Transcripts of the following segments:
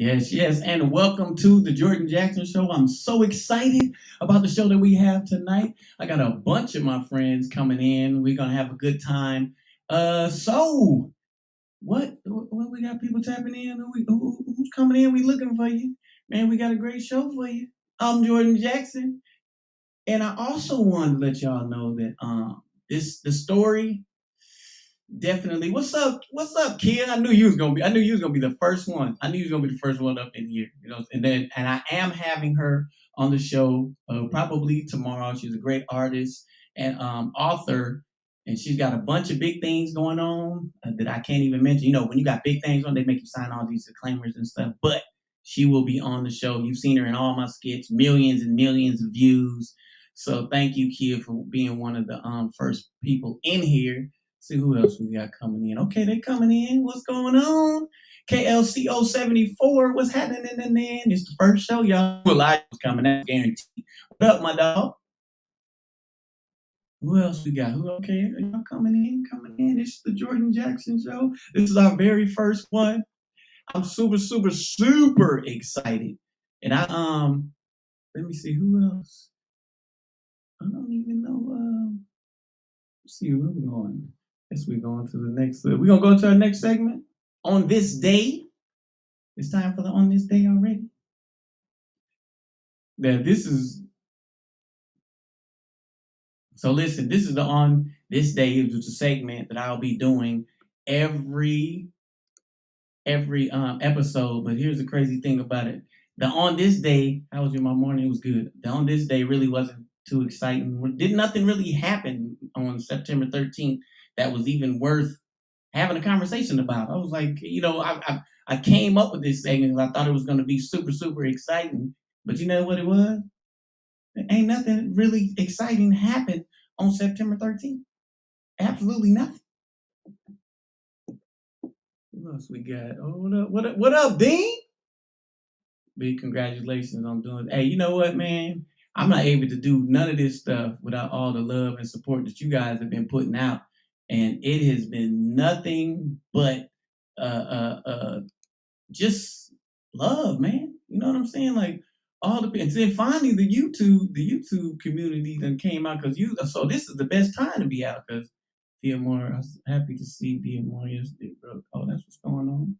Yes, yes, and welcome to the Jordan Jackson Show. I'm so excited about the show that we have tonight. I got a bunch of my friends coming in. We're gonna have a good time. So what we got people tapping in? Who's coming in? We looking for you, man. We got a great show for you. I'm Jordan Jackson, and I also wanted to let y'all know that the story. Definitely. What's up, kid? I knew you was gonna be the first one. I knew you was gonna be the first one up in here. And I am having her on the show probably tomorrow. She's a great artist and author, and she's got a bunch of big things going on that I can't even mention. When you got big things on, they make you sign all these disclaimers and stuff. But she will be on the show. You've seen her in all my skits, millions and millions of views. So thank you, kid, for being one of the first people in here. See who else we got coming in. Okay, they coming in. What's going on? KLCO 74. What's happening in the man? It's the first show, y'all. Well, I was coming out, guaranteed. What up, my dog? Who else we got? Who okay? Are y'all coming in? Coming in. It's the Jordan Jackson Show. This is our very first one. I'm super, super, super excited. And I let me see who else. I don't even know. Let's see where we're going. Guess we're going to the next. We're gonna go to our next segment. On this day, it's time for the on this day already. Now this is so. Listen, this is the on this day, which is a segment that I'll be doing every episode. But here's the crazy thing about it: the on this day, how was my morning? It was good. The on this day really wasn't too exciting. Did nothing really happen on September 13th that was even worth having a conversation about. I was like, I came up with this segment because I thought it was going to be super, super exciting. But you know what it was? Ain't nothing really exciting happened on September 13th. Absolutely nothing. What else we got? Oh, what up, Dean? Big congratulations on doing it. Hey, you know what, man? I'm not able to do none of this stuff without all the love and support that you guys have been putting out. And it has been nothing but just love, man. You know what I'm saying? Like all the and then finally the YouTube community then came out because so this is the best time to be out because More. I was happy to see More yesterday, bro. Oh, that's what's going on.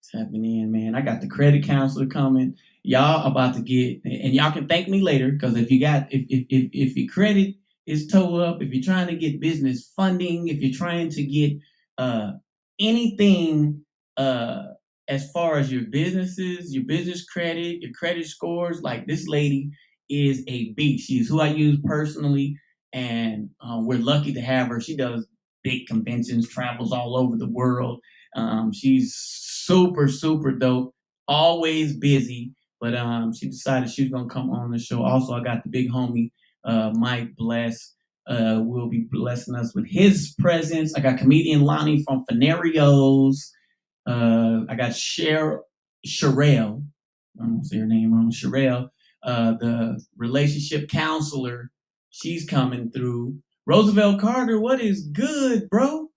It's happening in, man. I got the credit counselor coming. Y'all about to get, and y'all can thank me later because if your credit is toe up, if you're trying to get business funding, if you're trying to get uh anything as far as your businesses, your business credit, your credit scores, like this lady is a beast. She's who I use personally, and we're lucky to have her. She does big conventions, travels all over the world. She's super, super dope, always busy, but she decided she was gonna come on the show. Also, I got the big homie Mike Bless will be blessing us with his presence. I got comedian Lonnie from Fenarios. I got Sherelle. I don't say her name wrong. Sherelle, the relationship counselor. She's coming through. Roosevelt Carter, what is good, bro?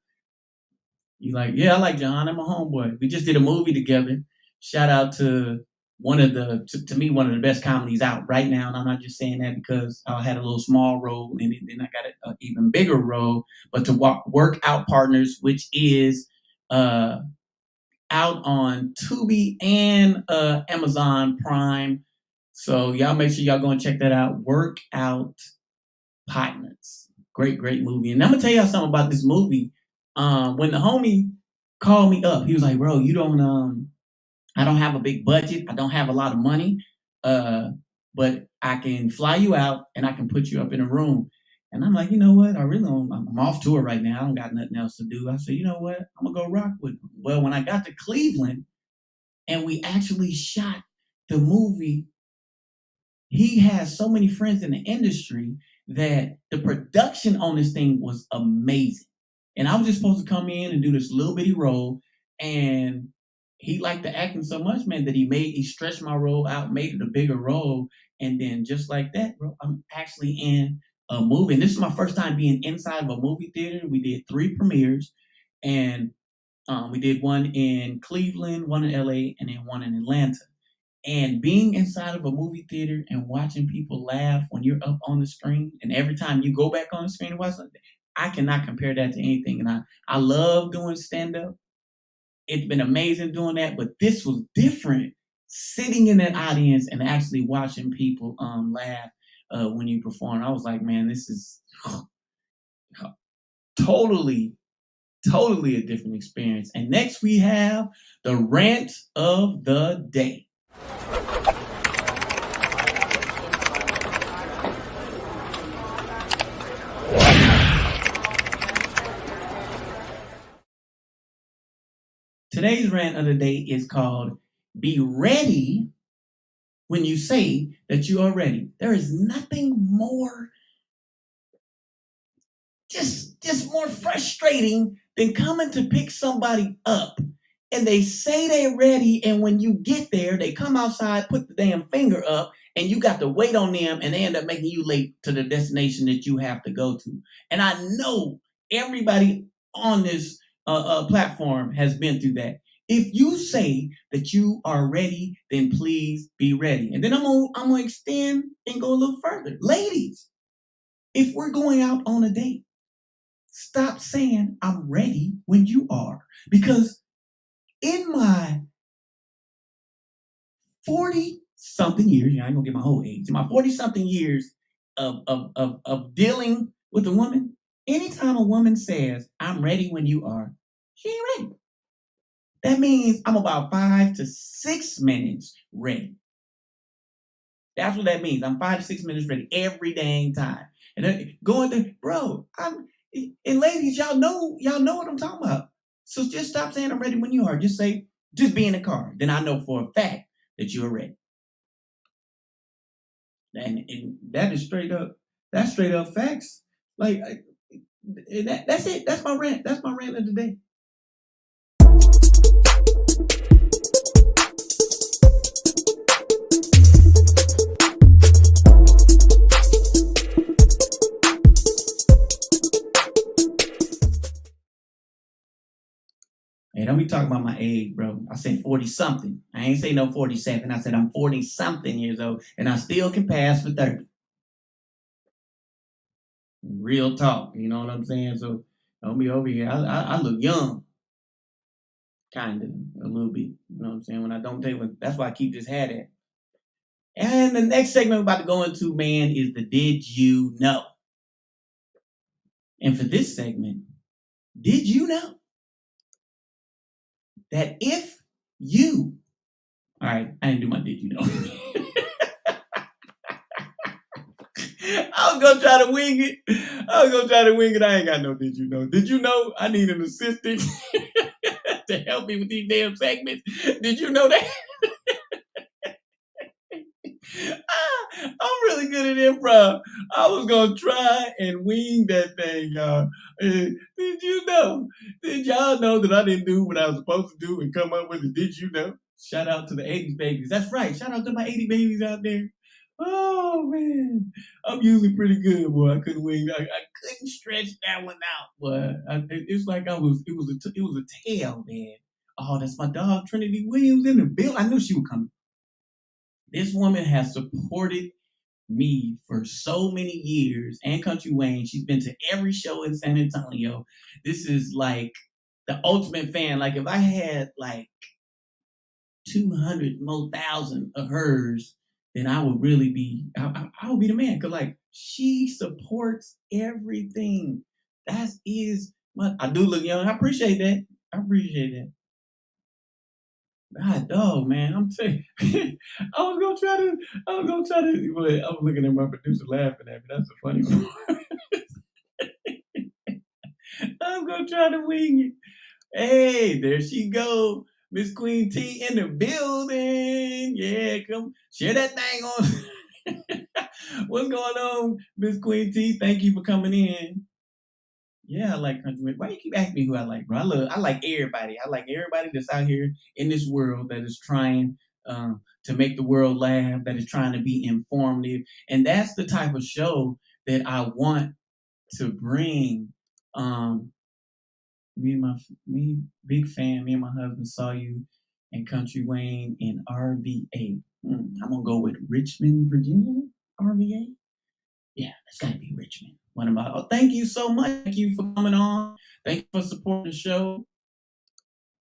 You like, yeah, I like John. I'm a homeboy. We just did a movie together. Shout out to to me, one of the best comedies out right now. And I'm not just saying that because I had a little small role in it, then I got an even bigger role. But to Workout Partners, which is out on Tubi and Amazon Prime. So y'all make sure y'all go and check that out. Workout Partners. Great, great movie. And I'm gonna tell y'all something about this movie. When the homie called me up, he was like, "Bro, you don't I don't have a big budget. I don't have a lot of money. But I can fly you out and I can put you up in a room." And I'm like, you know what? I really don't, I'm off tour right now. I don't got nothing else to do. I said, you know what? I'm gonna go rock with him. Well, when I got to Cleveland and we actually shot the movie, he has so many friends in the industry that the production on this thing was amazing. And I was just supposed to come in and do this little bitty role. And he liked the acting so much, man, that he stretched my role out, made it a bigger role. And then just like that, bro, I'm actually in a movie. And this is my first time being inside of a movie theater. We did 3 premieres. And We did one in Cleveland, one in LA, and then one in Atlanta. And being inside of a movie theater and watching people laugh when you're up on the screen, and every time you go back on the screen and watch something, I cannot compare that to anything. And I love doing stand up. It's been amazing doing that, but this was different. Sitting in that audience and actually watching people laugh when you perform, I was like, man, this is totally, totally a different experience. And next we have the rant of the day. Today's rant of the day is called Be Ready When You Say That You Are Ready. There is nothing more just more frustrating than coming to pick somebody up and they say they're ready, and when you get there, they come outside, put the damn finger up, and you got to wait on them, and they end up making you late to the destination that you have to go to. And I know everybody on this platform has been through that. If you say that you are ready, then please be ready. And then I'm gonna extend and go a little further. Ladies, if we're going out on a date, stop saying I'm ready when you are. Because in my 40 something years, I ain't gonna get my whole age, in my 40 something years of dealing with a woman, anytime a woman says, I'm ready when you are, she ain't ready. That means I'm about 5 to 6 minutes ready. That's what that means. I'm 5 to 6 minutes ready every dang time. And then going there, bro, and ladies, y'all know what I'm talking about. So just stop saying I'm ready when you are. Just be in the car. Then I know for a fact that you're ready. And that's straight up facts. Like that's it. That's my rant. That's my rant of the day. Hey, don't be talking about my age, bro. I said 40 something. I ain't say no 47. I said I'm 40 something years old, and I still can pass for 30. Real talk, you know what I'm saying? So don't be over here. I look young, kind of, a little bit. You know what I'm saying? When I don't take it, that's why I keep this hat at. And the next segment we're about to go into, man, is the Did You Know? And for this segment, did you know that if you, all right, I didn't do my Did You Know. I was gonna try to wing it. I ain't got no Did You Know. Did you know I need an assistant to help me with these damn segments? Did you know that? I'm really good at improv. I was gonna try and wing that thing, y'all. Did you know? Did y'all know that I didn't do what I was supposed to do and come up with it? Did you know? Shout out to the 80s babies. That's right. Shout out to my 80 babies out there. Oh man, I'm usually pretty good, boy. I couldn't wing. I couldn't stretch that one out, boy. It's like it was a tail, man. Oh, that's my dog, Trinity Williams in the bill. I knew she would come. This woman has supported me for so many years, and Country Wayne. She's been to every show in San Antonio. This is like the ultimate fan. Like if I had like 200 more thousand of hers, then I would really be, I would be the man. Cause like she supports everything. That is I do look young. I appreciate that. God dog, man. I'm telling you, I was gonna try to, but I was looking at my producer laughing at me. That's a funny one. I was gonna try to wing it. Hey, there she go. Miss Queen T in the building. Yeah, come share that thing on. What's going on, Miss Queen T? Thank you for coming in. Yeah, I like country. Why you keep asking me who I like, bro? I like everybody. I like everybody that's out here in this world that is trying to make the world laugh, that is trying to be informative. And that's the type of show that I want to bring. Um, me big fan. Me and my husband saw you in Country Wayne in RVA. I'm gonna go with Richmond, Virginia. RVA. Yeah, it's gotta be Richmond. One of my. Oh, thank you so much. Thank you for coming on. Thank you for supporting the show.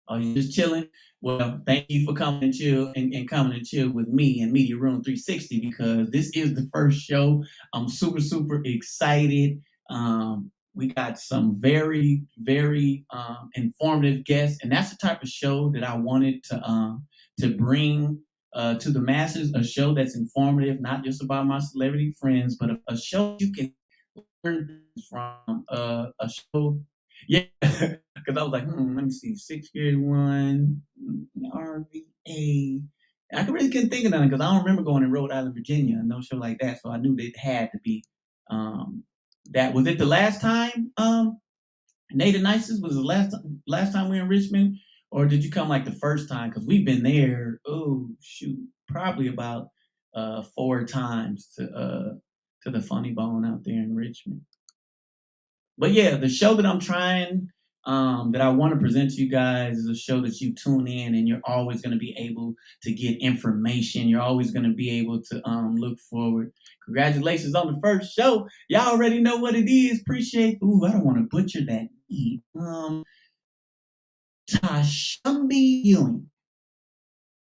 Oh, you just chilling? Well, thank you for coming and chill and coming and chill with me in Media Room 360 because this is the first show. I'm super excited. We got some very informative guests, and that's the type of show that I wanted to bring to the masses. A show that's informative, not just about my celebrity friends, but a show you can learn from. A show, yeah. Because I was like, let me see, 6 grade 1, RVA. I really couldn't think of nothing because I don't remember going to Rhode Island, Virginia, and no show like that. So I knew that it had to be that. Was it the last time? Nate and Nicest was the last time we were in Richmond, or did you come like the first time? Because we've been there. Oh shoot, probably about 4 times to the Funny Bone out there in Richmond. But yeah, the show that I'm trying, that I want to present to you guys is a show that you tune in and you're always going to be able to get information. You're always going to be able to look forward. Congratulations on the first show. Y'all already know what it is. Appreciate. Ooh, I don't want to butcher that. Tashambi Ewing.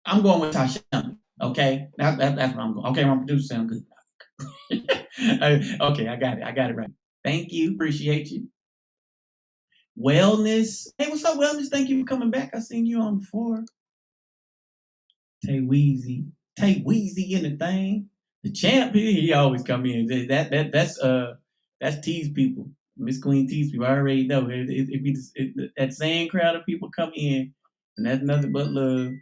I'm going with Tashambi. Okay, that's what I'm going. Okay, my producer sound good. Okay, I got it right. Thank you. Appreciate you. Wellness. Hey, what's up, Wellness? Thank you for coming back. I seen you on before. Tay Weezy in the thing. The champ here, he always come in. That's T's people. Miss Queen T's people. I already know. It be that same crowd of people come in, and that's nothing but love.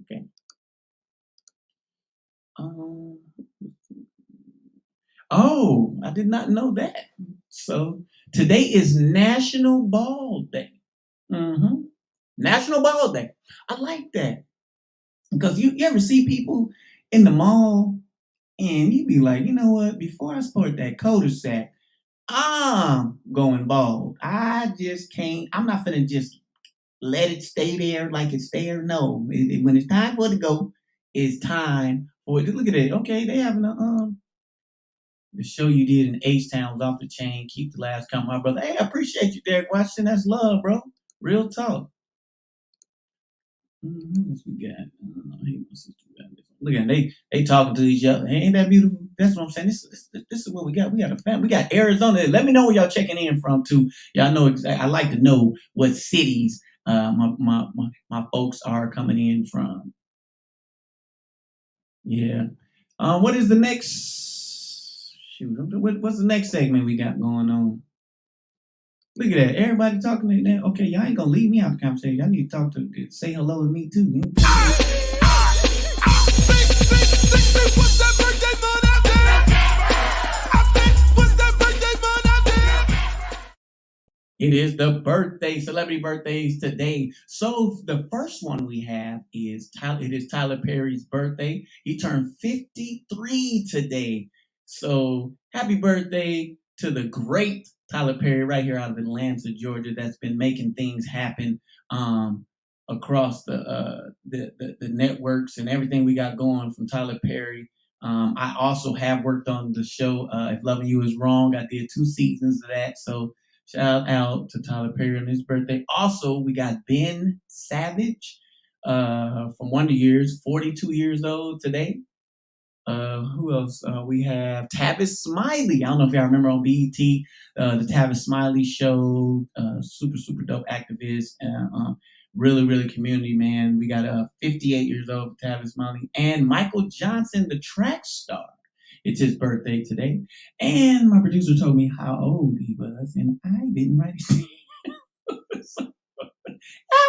Okay. Oh, I did not know that. So today is National Ball Day. National Ball Day. I like that because you ever see people in the mall and you be like, you know what? Before I sport that cul-de-sac, I'm going bald. I just can't. I'm not gonna just let it stay there like it's there. No, when it's time for it to go, it's time for it. Look at it. Okay, they having the show you did in H-Town was off the chain. Keep the laughs coming, my brother. Hey, I appreciate you, Derek Washington. That's love, bro. Real talk. What we got? Look at them. They talking to each other. Hey, ain't that beautiful? That's what I'm saying. This is what we got. We got a family. We got Arizona. Let me know where y'all checking in from too. Y'all know exactly. I like to know what cities my folks are coming in from. Yeah. What is the next? Shoot. What's the next segment we got going on? Look at that. Everybody talking to that. Okay, y'all ain't gonna leave me out the conversation. Y'all need to say hello to me too. It is the celebrity birthdays today. So the first one we have is Tyler Perry's birthday. He turned 53 today. So happy birthday to the great Tyler Perry right here out of Atlanta, Georgia, that's been making things happen across the networks and everything we got going from Tyler Perry. I also have worked on the show If Loving You Is Wrong. I did 2 seasons of that. So shout out to Tyler Perry on his birthday. Also, we got Ben Savage from Wonder Years, 42 years old today. Who else? We have Tavis Smiley. I don't know if y'all remember on BET, the Tavis Smiley show. Super dope activist. Really community man. We got 58 years old Tavis Smiley and Michael Johnson, the track star. It's his birthday today, and my producer told me how old he was, and I didn't write it.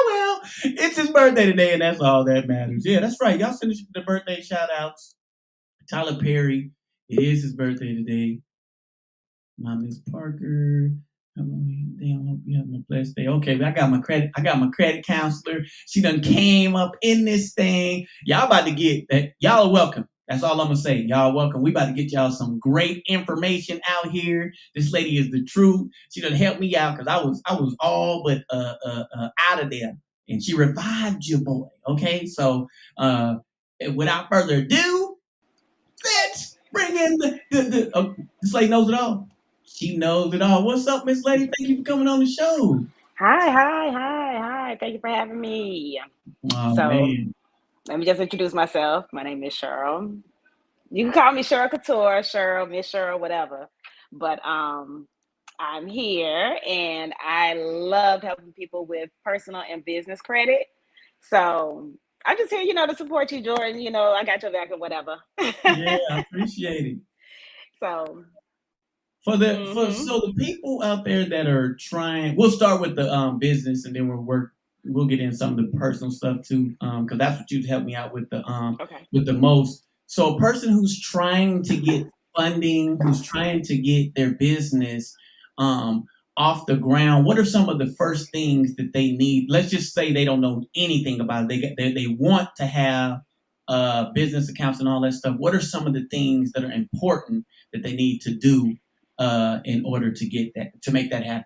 Well, it's his birthday today, and that's all that matters. Yeah, that's right. Y'all send the birthday shout outs. Tyler Perry, it is his birthday today. My Miss Parker. Damn, hope you having a blessed day. Okay, I got my credit counselor. She done came up in this thing. Y'all about to get that. Y'all are welcome. That's all I'm gonna say. Y'all welcome. We about to get y'all some great information out here. This lady is the truth. She done helped me out because I was all but out of there, and she revived you, boy. Okay, so uh, without further ado, let's bring in the this lady knows it all. She knows it all. What's up, Miss Lady? Thank you for coming on the show. Hi. Thank you for having me. Oh So, man. let me just introduce myself. My name is Cheryl. You can call me Cheryl Couture, Cheryl, Miss Cheryl, whatever. But I'm here and I love helping people with personal and business credit. So, I'm just here, to support you, Jordan. I got your back or whatever. Yeah, I appreciate it. So, For mhm. so the people out there that are trying, we'll start with the business and then we'll get in some of the personal stuff too, because that's what you've helped me out Okay. with the most. So a person who's trying to get funding, who's trying to get their business um off the ground, what are some of the first things that they need? Let's just say they don't know anything about it. They want to have business accounts and all that stuff. What are some of the things that are important that they need to do in order to get that to make that happen?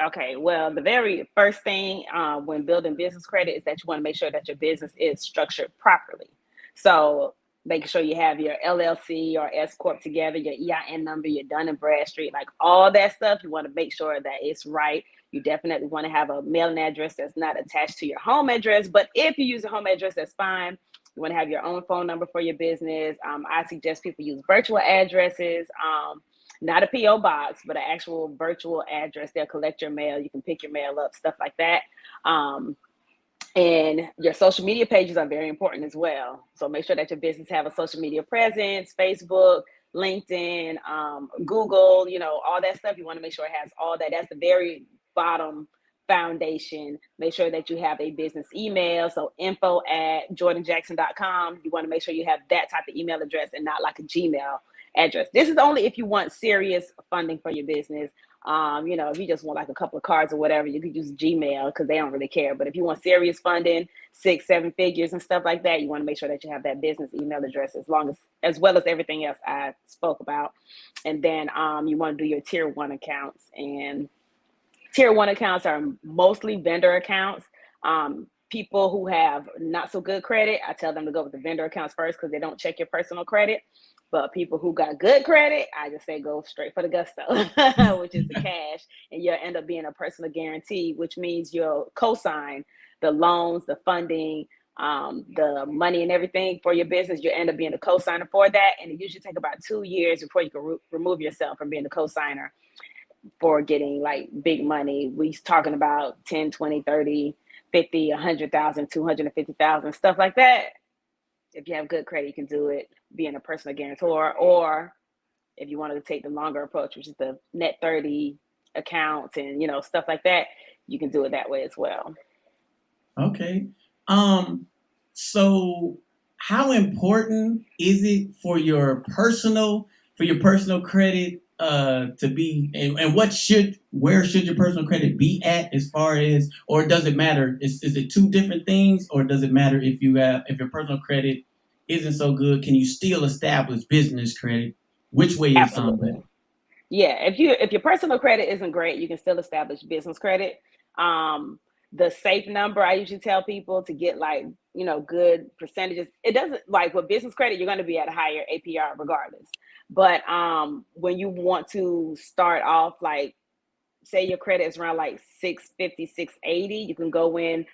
Okay, well, the very first thing when building business credit is that you want to make sure that your business is structured properly. So, making sure you have your LLC or S corp together, your EIN number, your Dun and Bradstreet, like all that stuff. You want to make sure that it's right. You definitely want to have a mailing address that's not attached to your home address. But if you use a home address, that's fine. You want to have your own phone number for your business. I suggest people use virtual addresses. Not a PO box, but an actual virtual address. They'll collect your mail. You can pick your mail up, stuff like that. Um, and your social media pages are very important as well. So make sure that your business have a social media presence, Facebook, LinkedIn, Google, all that stuff. You want to make sure it has all that. That's the very bottom foundation. Make sure that you have a business email. So info@jordanjackson.com. You want to make sure you have that type of email address and not like a Gmail address. This is only if you want serious funding for your business. If you just want like a couple of cards or whatever, you could use Gmail because they don't really care. But if you want serious funding, 6, 7 figures and stuff like that, you want to make sure that you have that business email address as well as everything else I spoke about. And then you want to do your tier one accounts. And tier one accounts are mostly vendor accounts. People who have not so good credit, I tell them to go with the vendor accounts first because they don't check your personal credit. But people who got good credit, I just say go straight for the gusto, which is the cash, and you'll end up being a personal guarantee, which means you'll co-sign the loans, the funding, the money, and everything for your business. You end up being a co-signer for that, and it usually take about 2 years before you can remove yourself from being a co-signer for getting like big money. We talking about 10, 20, 30, 50, 100,000, 250,000, stuff like that. If you have good credit, you can do it being a personal guarantor. Or if you wanted to take the longer approach, which is the net 30 accounts and, stuff like that, you can do it that way as well. Okay. Um, so how important is it for your personal credit to be and where should your personal credit be at as far as, or does it matter? Is it two different things, or does it matter if your personal credit isn't so good, can you still establish business credit? Which way is better? Absolutely. Yeah, if your personal credit isn't great, you can still establish business credit. Um, the safe number I usually tell people to get like good percentages. It doesn't like with business credit, you're going to be at a higher APR regardless. But when you want to start off like say your credit is around like 650, 680, you can go in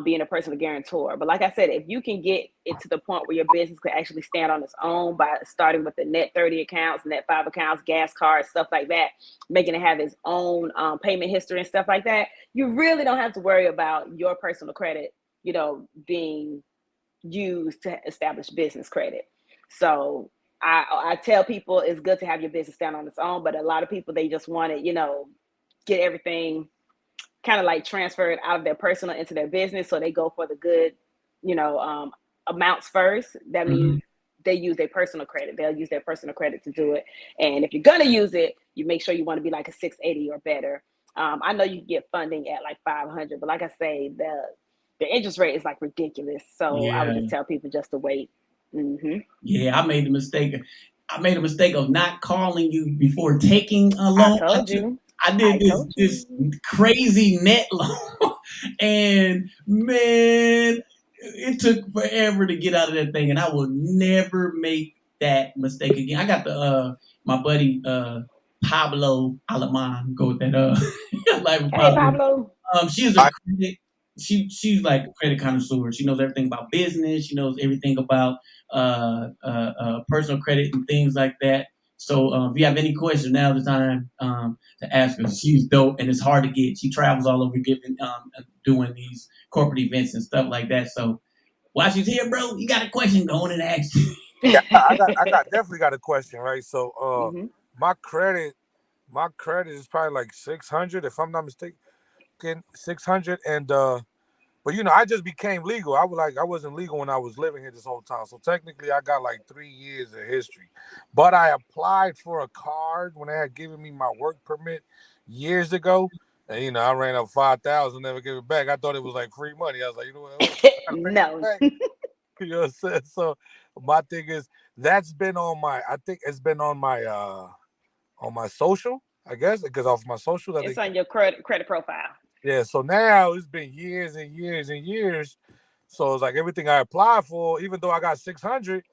being a personal guarantor. But like I said, if you can get it to the point where your business could actually stand on its own by starting with the net 30 accounts, net 5 accounts, gas cards, stuff like that, making it have its own payment history and stuff like that, you really don't have to worry about your personal credit, being used to establish business credit. So I tell people it's good to have your business stand on its own, but a lot of people they just want to, get everything kind of like transferred out of their personal into their business. So they go for the good, you know, um, amounts first. That means Mhm. they use their personal credit. They'll use their personal credit to do it. And if you're gonna use it, you make sure you want to be like a 680 or better. I know you can get funding at like 500, but like I say, the interest rate is like ridiculous. So I would Yeah. just tell people just to wait. Mm-hmm. Yeah, I made the mistake. I made a mistake of not calling you before taking a I loan. told you. I I did told this you. crazy net loan, and man, it took forever to get out of that thing, and I will never make that mistake again. I got the my buddy Pablo Alaman go with that life of Hey, Pablo. Pablo. She's a I credit. She's like a credit connoisseur. She knows everything about business. She knows everything about personal credit and things like that. So if you have any questions, now's the time to ask her. She's dope, and it's hard to get. She travels all over, giving doing these corporate events and stuff like that. So while she's here, bro, you got a question, go on and ask. yeah, I got definitely got a question, right? So Mm-hmm. my credit is probably like 600 if I'm not mistaken. 600 and but I just became legal. I wasn't legal when I was living here this whole time. So technically I got like 3 years of history. But I applied for a card when they had given me my work permit years ago. And I ran up 5,000, never gave it back. I thought it was like free money. I was like, I gotta pay this No. back. You know what I'm saying? So my thing is that's been on my I think it's been on my social, I guess, because off my social that It's they on your credit profile. yeah. So now it's been years and years and years. So it's like everything I applied for, even though I got 600,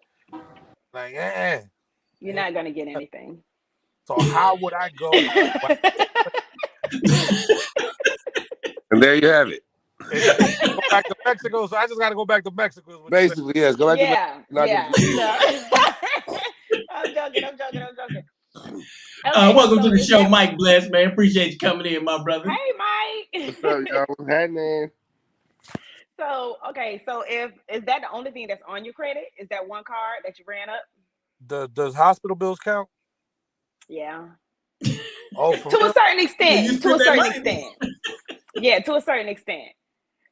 like You're not gonna get anything. So how would I go? And there you have it. Go back to Mexico. So I just got to go back to Mexico. Is what you're saying. Basically, yes. Go back to Yeah, Mexico. yeah. No. I'm joking. Welcome So to the is show, that Mike Bless, man. Appreciate you coming in, my brother. hey Mike? What's up, y'all? What's happening? So if is that the only thing that's on your credit? Is that one card that you ran up? Does hospital bills count? Yeah. Oh, for To a real? certain You extent. To spent a that certain money. extent. Yeah, to a certain extent.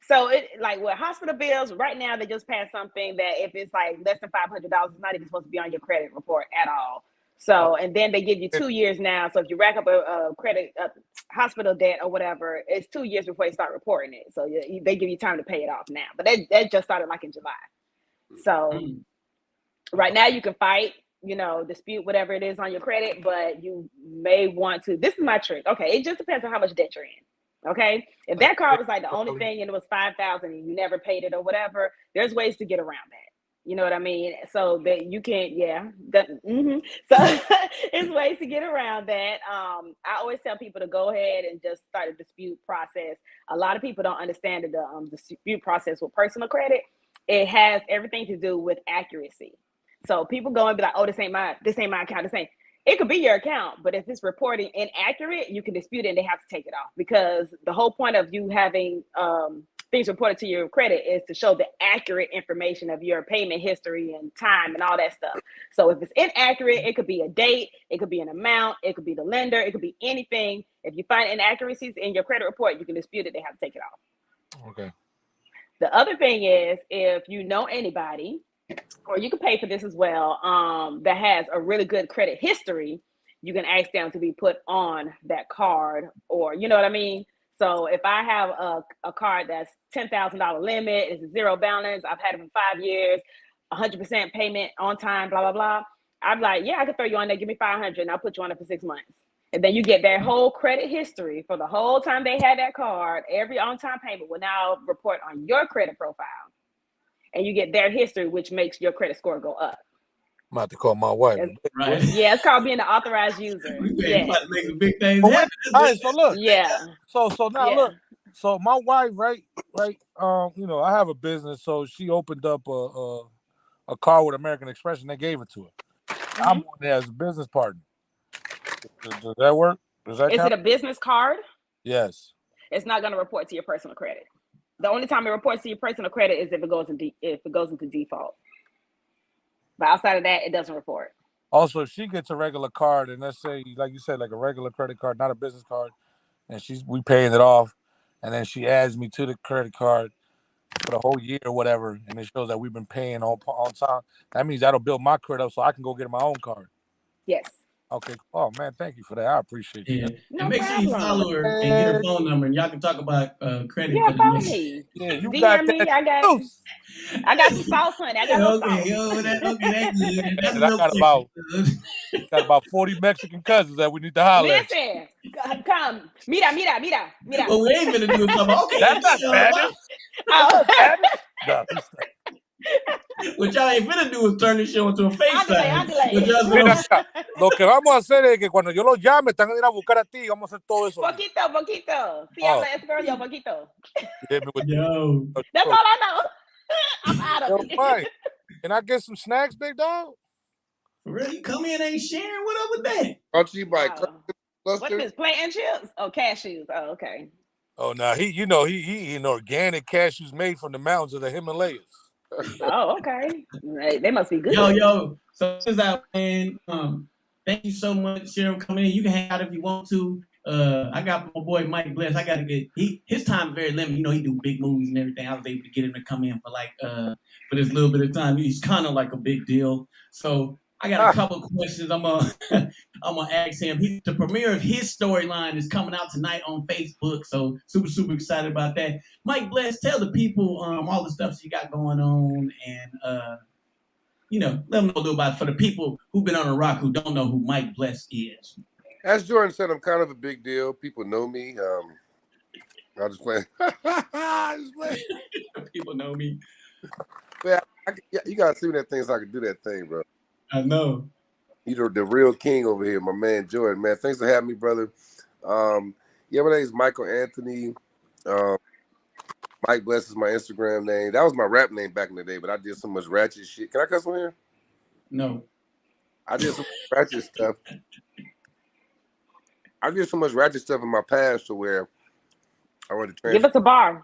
So it like with hospital bills, right now they just passed something that if it's like less than $500, it's not even supposed to be on your credit report at all. Oh, So and then they give you 2 years now. So if you rack up a credit hospital debt or whatever, it's 2 years before you start reporting it. So they give you time to pay it off now. But that just started like in July. So right now you can fight, dispute whatever it is on your credit, but you may want to. This is my trick. Okay, it just depends on how much debt you're in. Okay, if that card was like the only thing and it was 5,000 and you never paid it or whatever, there's ways to get around that. You know what I mean? So that you can, yeah. So there's ways to get around that. I always tell people to go ahead and just start a dispute process. A lot of people don't understand that the dispute process with personal credit. It has everything to do with accuracy. So people go and be like, "Oh, this ain't my account. This ain't." It could be your account, but if it's reporting inaccurate, you can dispute it and they have to take it off because the whole point of you having things reported to your credit is to show the accurate information of your payment history and time and all that stuff. So if it's inaccurate, it could be a date, it could be an amount, it could be the lender, it could be anything. If you find inaccuracies in your credit report, you can dispute it. They have to take it off. okay. The other thing is if you know anybody, or you can pay for this as well, that has a really good credit history, you can ask them to be put on that card, or you know what I mean? So if I have a card that's $10,000 limit, it's a zero balance, I've had it for 5 years, 100% payment on time, blah, blah, blah. I'm like, yeah, I can throw you on there, give me 500 and I'll put you on it for 6 months. And then you get their whole credit history for the whole time they had that card. Every on-time payment will now report on your credit profile. And you get their history, which makes your credit score go up. I'm about to call my wife. Right. Yeah, it's called being an authorized user. We Yeah. about to make some big things But happen. all right, so look. Yeah. So now Yeah. look. So my wife, right. I have a business, so she opened up a car with American Express, and they gave it to her. I'm on there as a business partner. Does that work? Does that Is count? it a business card? Yes. It's not going to report to your personal credit. The only time it reports to your personal credit is if it goes into default. But outside of that, it doesn't report. Also, if she gets a regular card, and let's say, like you said, like a regular credit card, not a business card, and we paying it off, and then she adds me to the credit card for the whole year or whatever, and it shows that we've been paying on time. That means that'll build my credit up, so I can go get my own card. Yes. Okay. Oh man, thank you for that. I appreciate you. Yeah, No and make sure you problem. follow her and get her phone number, and y'all can talk about credit Yeah, for the follow next. me. Yeah, you DM got me. that juice. I got some sauce, honey. I got a little Okay, sauce. that good. That's a And I little got about 40 Mexican cousins that we need to holler at. Listen, come. Mira. Well, we ain't gonna do something. Okay, That's not Spanish. Oh, Spanish? No, what y'all ain't finna do is turn this show into a FaceTime. What y'all Mira gonna acá, lo que vamos a hacer es que cuando yo los llame, están a ir a buscar a ti y vamos a hacer todo eso. Poquito. Si Oh. habla español, poquito. Hit me with Yo. That's all I know. I'm out of it. Right. Can I get some snacks, big dog? For real, you come in ain't sharing? What up with that? Aren't you by What is this? Plantain chips? Oh, cashews. Oh, okay. Oh, now he eating organic cashews made from the mountains of the Himalayas. Oh, okay. They must be good. Yo. So this is out, man. Thank you so much, Cheryl, coming in. You can hang out if you want to. I got my boy Mike Bless. I gotta get his time is very limited. You know, he do big movies and everything. I was able to get him to come in for this little bit of time. He's kind of like a big deal. So I got a couple of questions. I'm gonna ask him. The premiere of his storyline is coming out tonight on Facebook. So super excited about that. Mike Bless, tell the people all the stuff you got going on, and let them know a little about it for the people who've been on the rock who don't know who Mike Bless is. As Jordan said, I'm kind of a big deal. People know me. I'll just play. People know me. Yeah, you gotta see me that thing so I can do that thing, bro. I know. You're the real king over here, my man Jordan. Man, thanks for having me, brother. My name is Michael Anthony. Mike Bless is my Instagram name. That was my rap name back in the day, but I did so much ratchet shit. Can I cuss on here? No. I did some ratchet stuff. I did so much ratchet stuff in my past to where I wanted to transfer. Give us a bar.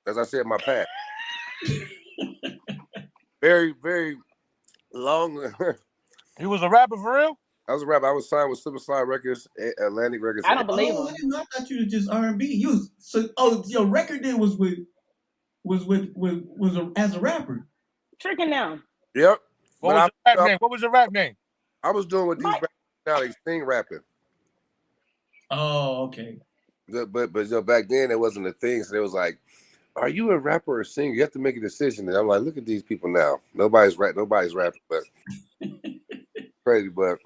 As I said, my past. Very, very long. He was a rapper for real? I was a rapper. I was signed with Super Slide Records, Atlantic Records. I don't believe him. I thought you were just R&B. Your record deal was as a rapper. Tricking them. Yep. What was your rap name? I was doing what these rappers now, they sing rapping. Oh, okay. But back then it wasn't a thing. So it was like, are you a rapper or a singer? You have to make a decision. And I'm like, look at these people now. Nobody's rapping, but crazy. But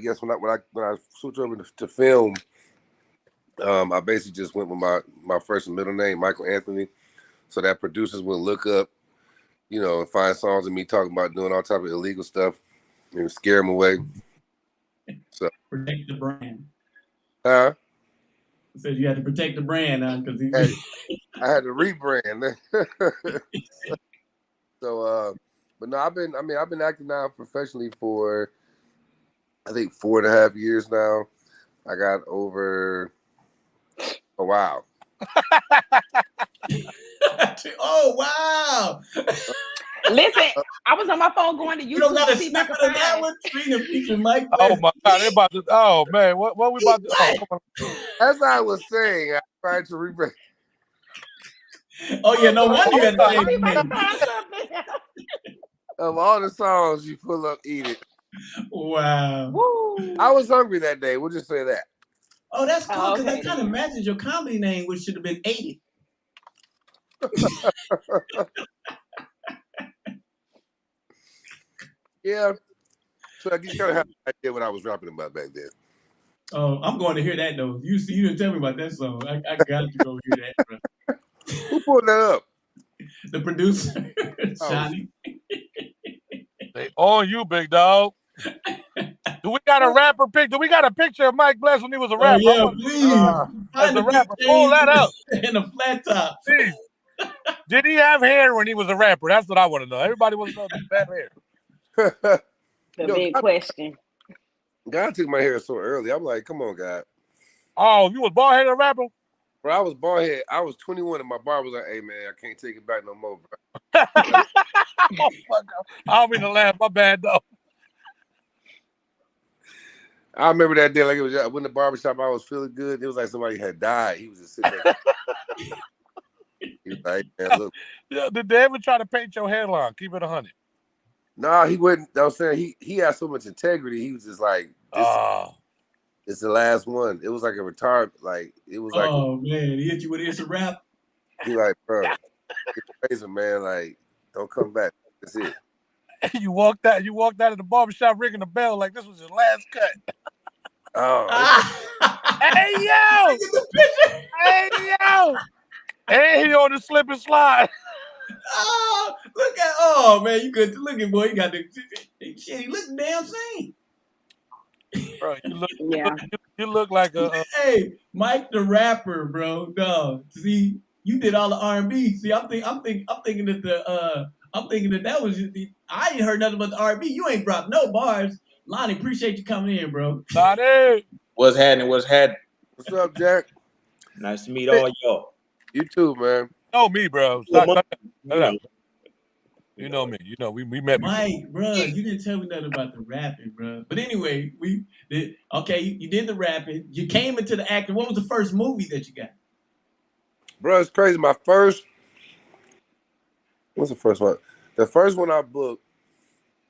yes, when I switched over to film, I basically just went with my first and middle name, Michael Anthony, so that producers would look up, and find songs of me talking about doing all type of illegal stuff and scare them away. So protect the brand. Huh? Said you had to protect the brand because I had to rebrand. So, but no, I've been acting now professionally for I think 4.5 years now. I got over a while. Oh wow! Listen, I was on my phone going to YouTube. You don't got a to see if I snippet could of that find one? Speaking of featuring Mike. Oh my God! They're about to. Oh man, what we about to? Oh, come on. As I was saying, I tried to rebrand. Oh yeah, no wonder you had to Let say me his name. find something. Of all the songs you pull up, eat it. Wow. Woo. I was hungry that day. We'll just say that. Oh, that's cool because okay. that kind of matches your comedy name, which should have been 80. Yeah. So I just kind of have an idea what I was rapping about back then. Oh, I'm going to hear that though. You didn't tell me about that song. I got to go hear that, bro. Who pulled that up? The producer, Johnny. They on you, big dog. Do we got a rapper pic? Do we got a picture of Mike Bless when he was a rapper? Oh, yeah, please. As a rapper, pull that up. And a flat top. Please. Did he have hair when he was a rapper? That's what I want to know. Everybody wants to know if he had hair. The big question. God took my hair so early. I'm like, come on, God. Oh, you was bald headed rapper? Bro, I was bald head. I was 21 and my barber was like, hey man, I can't take it back no more, bro. Oh, fuck. I don't mean to laugh. My bad though. I remember that day, like it was when the barbershop I was feeling good. It was like somebody had died. He was just sitting there. He was like, man, look. Yeah, did they ever try to paint your hairline? Keep it 100. No, he wouldn't. I'm saying he had so much integrity. He was just like, it's the last one. It was like a retard. Like it was like, Oh man, he hit you with it's a rap. he like, bro, it's crazy, man. Like, don't come back. That's it. You walked out of the barbershop ringing the bell like this was your last cut. Oh, Hey yo! Hey yo! And he on the slip and slide. Oh, look at oh man, you could look at boy. You got the shit. He look damn sane. Bro, Yeah. you look like a Hey, Mike the rapper, bro. No, see, you did all the R&B. See, I'm thinking that was just I ain't heard nothing but the R&B. You ain't dropped no bars. Lonnie, appreciate you coming in, bro. Lonnie. What's happening? What's up, Jack? Nice to meet all y'all. You too, man. Know me, bro. You know me. You know we met before. Mike, bro, you didn't tell me nothing about the rapping, bro. But anyway, you did the rapping. You came into the acting. What was the first movie that you got? Bro, it's crazy. What's the first one? The first one I booked,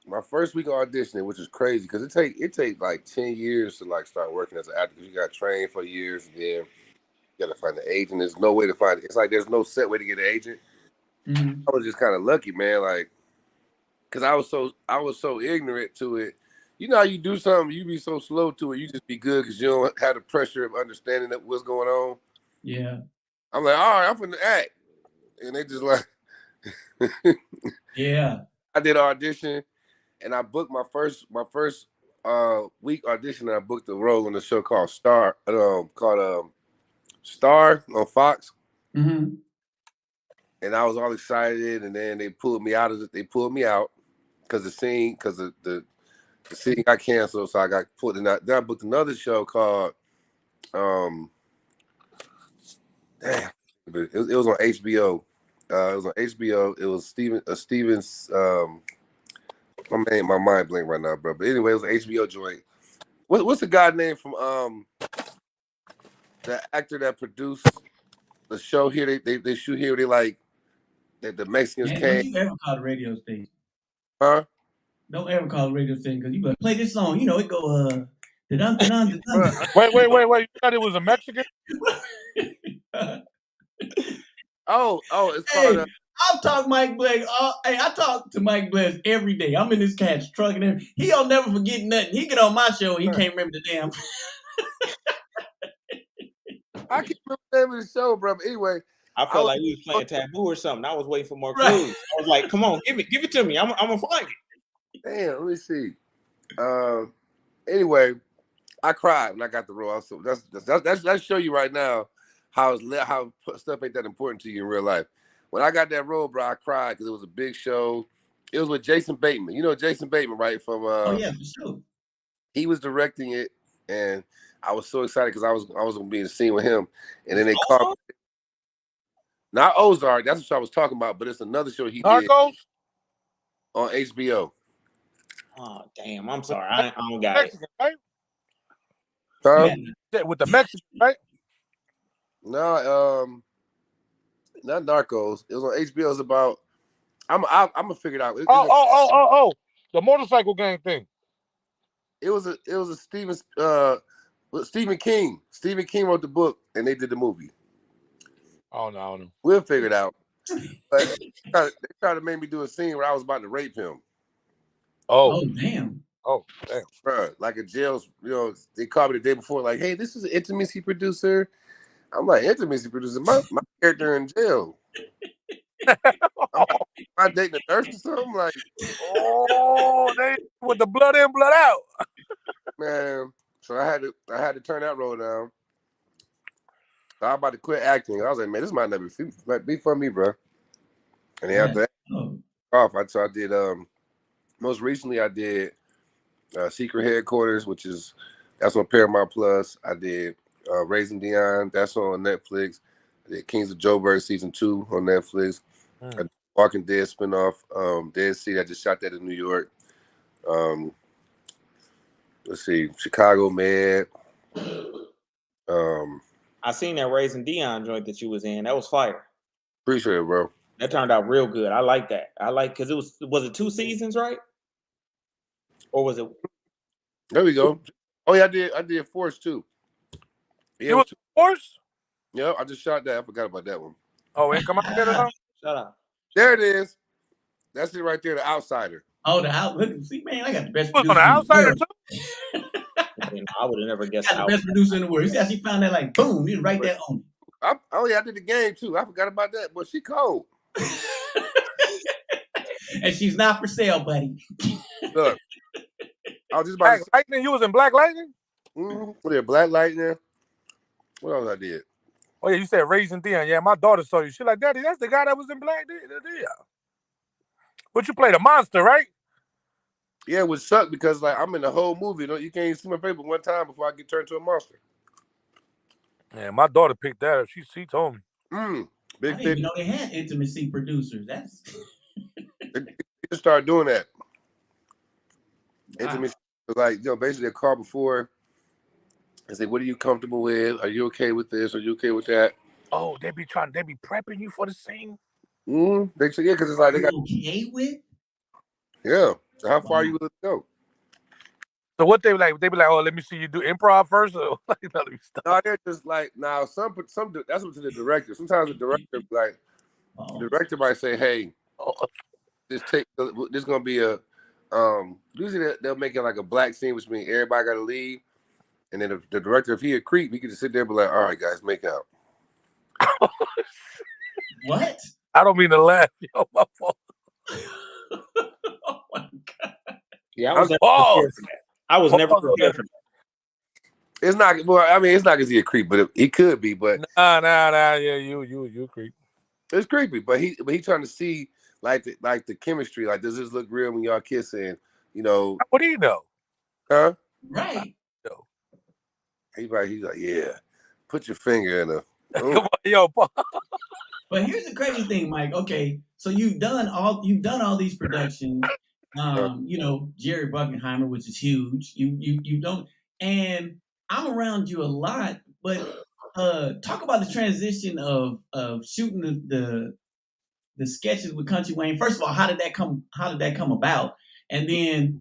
my first week of auditioning, which is crazy because it take like 10 years to like start working as an actor because you got trained for years and then you got to find an agent. There's no way to find it. It's like there's no set way to get an agent. Mm-hmm. I was just kind of lucky, man. Like, cause I was so ignorant to it. You know how you do something, you be so slow to it, you just be good because you don't have the pressure of understanding that what's going on. Yeah. I'm like, all right, I'm finna act, and they just like, yeah. I did an audition, and I booked my first week audition. And I booked a role on the show called Star on Fox. Mm-hmm. And I was all excited, and then they pulled me out because the scene got canceled, so I got put in that. Then I booked another show called it was on HBO. It was Steven's my mind blank right now, bro. But anyway, it was an HBO joint. What's the guy name from the actor that produced the show here? They shoot here. They like that the Mexicans came. Don't you ever call the radio station? Huh? Don't ever call the radio station because you better play this song. You know it go dun-dun-dun-dun-dun. Wait. You thought it was a Mexican? Oh, it's called. I'm talking Mike Bless. I talk to Mike Bless every day. I'm in this cat's truck and everything. He don't never forget nothing. He get on my show and he can't remember the damn. I can't remember the name of the show, bro. But anyway, I felt like we was playing Taboo or something. I was waiting for more clues. I was like, "Come on, give it to me. I'm gonna find it." Damn, let me see. Anyway, I cried when I got the role. So that's show you right now how stuff ain't that important to you in real life. When I got that role, bro, I cried because it was a big show. It was with Jason Bateman. You know Jason Bateman, right? From oh yeah, for sure. He was directing it, and I was so excited because I was gonna be in the scene with him. And then they called me. Not Ozark, that's what I was talking about, but it's another show he did on HBO. Oh damn! I'm sorry, I don't got Mexican, it. right? Huh? Yeah, with the Mexican, right? No, not Narcos. It was on HBO. It's about. I'm gonna figure it out. Oh! The motorcycle gang thing. It was a Stephen King. Stephen King wrote the book, and they did the movie. Oh no, I don't know. We'll figure it out. But they tried to make me do a scene where I was about to rape him. Oh damn. Oh damn. Bro, like in jail, they called me the day before, like, hey, this is an intimacy producer. I'm like, intimacy producer? My character in jail. I'm dating a nurse or something? Like, oh, they with the blood in, blood out. Man, so I had to turn that role down. So I was about to quit acting. I was like, man, this might not be for me, bro. And then after that, I did most recently I did Secret Headquarters, that's on Paramount Plus. I did Raising Dion, that's on Netflix. I did Kings of Joburg season 2 on Netflix. I did Walking Dead spinoff, Dead City. I just shot that in New York. Let's see, Chicago Med. I seen that Raising Dion joint that you was in. That was fire. Appreciate it, bro. That turned out real good. I like that. Because was it 2 seasons, right? Or was it? There we go. Oh yeah, I did Force too. Yeah, You was Force? yeah, I just shot that. I forgot about that one. Oh, ain't come out yet or something? Shut up. There it is. That's it right there, The Outsider. Oh, the out. Look, see, man, I got the best You was on producer The in the Outsider world. too? I would have never guessed Got the best producer in the world. You see how she found that, like, boom, he was right there on Oh yeah, I did the game too. I forgot about that. But she cold. it. And she's not for sale, buddy. Look, I was just about Black Lightning? You was in Black Lightning? What there, Black Lightning? What else I did? Oh yeah, you said Raising Theon. Yeah, my daughter saw you. She like, Daddy, that's the guy that was in Black Theon. What you played a monster, right? Yeah, it would suck because like I'm in the whole movie. You can't even see my face but one time before I get turned to a monster. Yeah, my daughter picked that up. She told me. I Big didn't thing. even know they had intimacy producers. That's They just start doing that. wow. Intimacy, like basically a call before and say, "What are you comfortable with? Are you okay with this? Are you okay with that?" Oh, they be prepping you for the scene. They say yeah, because it's like they You got okay with? yeah. So how far Wow. you willing to go? So what they be like, oh, let me see you do improv first. Or like, let me stop. No, they're just like now. Some that's up to the director. Sometimes the director like the director might say, "Hey, this gonna be a usually they'll make it like a black scene, which means everybody got to leave, and then the director, if he a creep, he could just sit there and be like, all right, guys, make out." What? I don't mean to laugh. Yo, my fault. Oh my God. Yeah, I was never prepared for that. I was never Pause. prepared for that. It's not. Well, I mean, it's not because he a creep, but he could be. But Nah. Yeah, you creep. it's creepy. But he trying to see like the chemistry. Like, does this look real when y'all kissing? You know? What do you know? Huh? Right. He's like, yeah. Put your finger in a. Come on, yo, But here's the crazy thing, Mike. Okay, so you've done all these productions. Jerry Bruckheimer, which is huge. You don't, and I'm around you a lot. But talk about the transition of shooting the sketches with Country Wayne. First of all, how did that come about? And then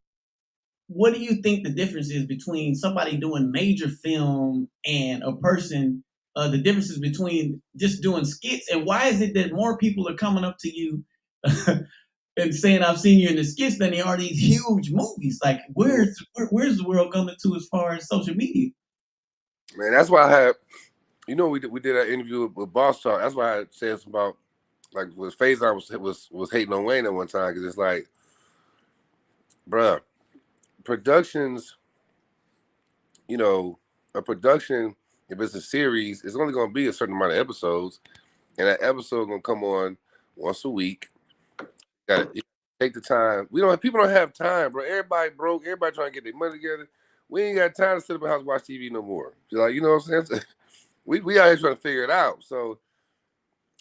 what do you think the difference is between somebody doing major film and a person? The differences between just doing skits, and why is it that more people are coming up to you and saying I've seen you in the skits than they are these huge movies? Like, where's the world coming to as far as social media? Man, that's why I had. We did that interview with Boss Talk. That's why I said something about like was Faison was hating on Wayne at one time because it's like, bruh, productions. A production, if it's a series, it's only going to be a certain amount of episodes, and that episode going to come on once a week. You take the time. People don't have time, bro. Everybody broke. Everybody trying to get their money together. We ain't got time to sit up in the house and watch TV no more. Like, you know what I'm saying? we out here trying to figure it out. So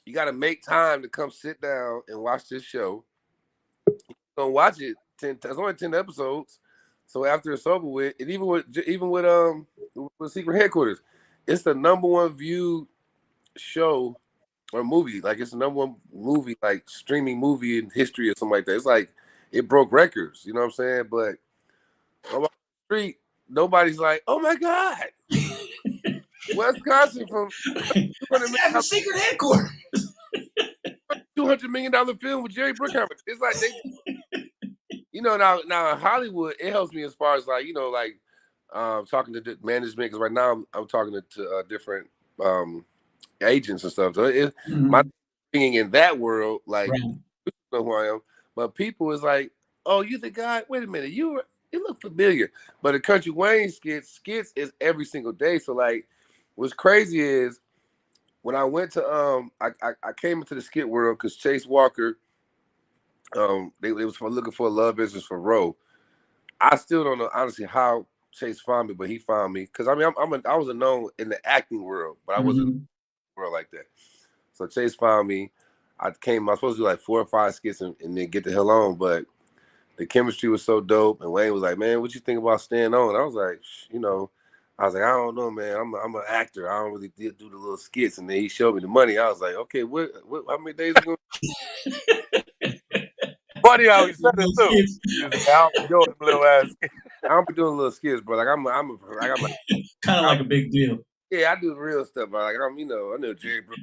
you got to make time to come sit down and watch this show. You're gonna watch it 10. It's only 10 episodes. So after it's over with, and even with Secret Headquarters, it's the number one viewed show or movie. Like it's the number one movie, like streaming movie in history or something like that. It's like it broke records. You know what I'm saying? But on the street, nobody's like, "Oh my God, Wisconsin from Secret Headquarters, $200 million film with Jerry Bruckheimer." It's like now in Hollywood, it helps me as far as like talking to the management because right now I'm talking to different agents and stuff. So my thinking in that world, like, right. You know who I am, but people is like, "Oh, you the guy? Wait a minute, you look familiar." But the Country Wayne skits is every single day. So like, what's crazy is when I went to I came into the skit world because Chase Walker. They was looking for a love business for Roe. I still don't know honestly how Chase found me, but he found me because I mean I was known in the acting world, but I wasn't in the world like that. So Chase found me. I was supposed to do like 4 or 5 skits and then get the hell on, but the chemistry was so dope. And Wayne was like, "Man, what you think about staying on?" I was like, I don't know, man. I'm an actor. I don't really do the little skits. And then he showed me the money. I was like, okay, what how many days are going? Funny how he said it Little too. skits. He's like, I don't be doing them little ass. I don't be doing little skits, bro. Like I'm like, Kind of like a big deal. yeah, I do the real stuff. But like I'm, I know Jerry Brook,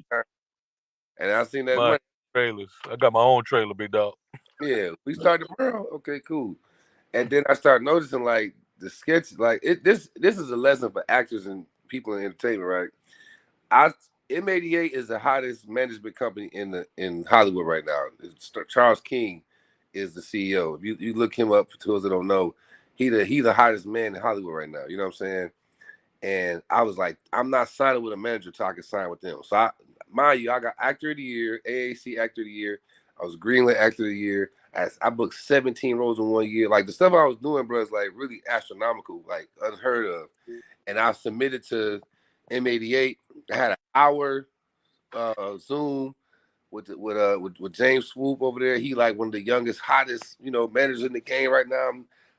and I seen that My money. trailers. I got my own trailer, big dog. Yeah, we started tomorrow. Okay, cool. And then I started noticing like the sketch, like this is a lesson for actors and people in entertainment, right? M88 is the hottest management company in Hollywood right now. Charles King is the CEO. If you look him up, for those that don't know, he the hottest man in Hollywood right now. You know what I'm saying? And I was like, I'm not signing with a manager till I can sign with them. So mind you, I got Actor of the Year, AAC Actor of the Year. I was Greenlit Actor of the Year. I booked 17 roles in 1 year. Like the stuff I was doing, bro, is like really astronomical, like unheard of. And I submitted to M88. I had an hour Zoom with James Swoop over there. He like one of the youngest, hottest, managers in the game right now.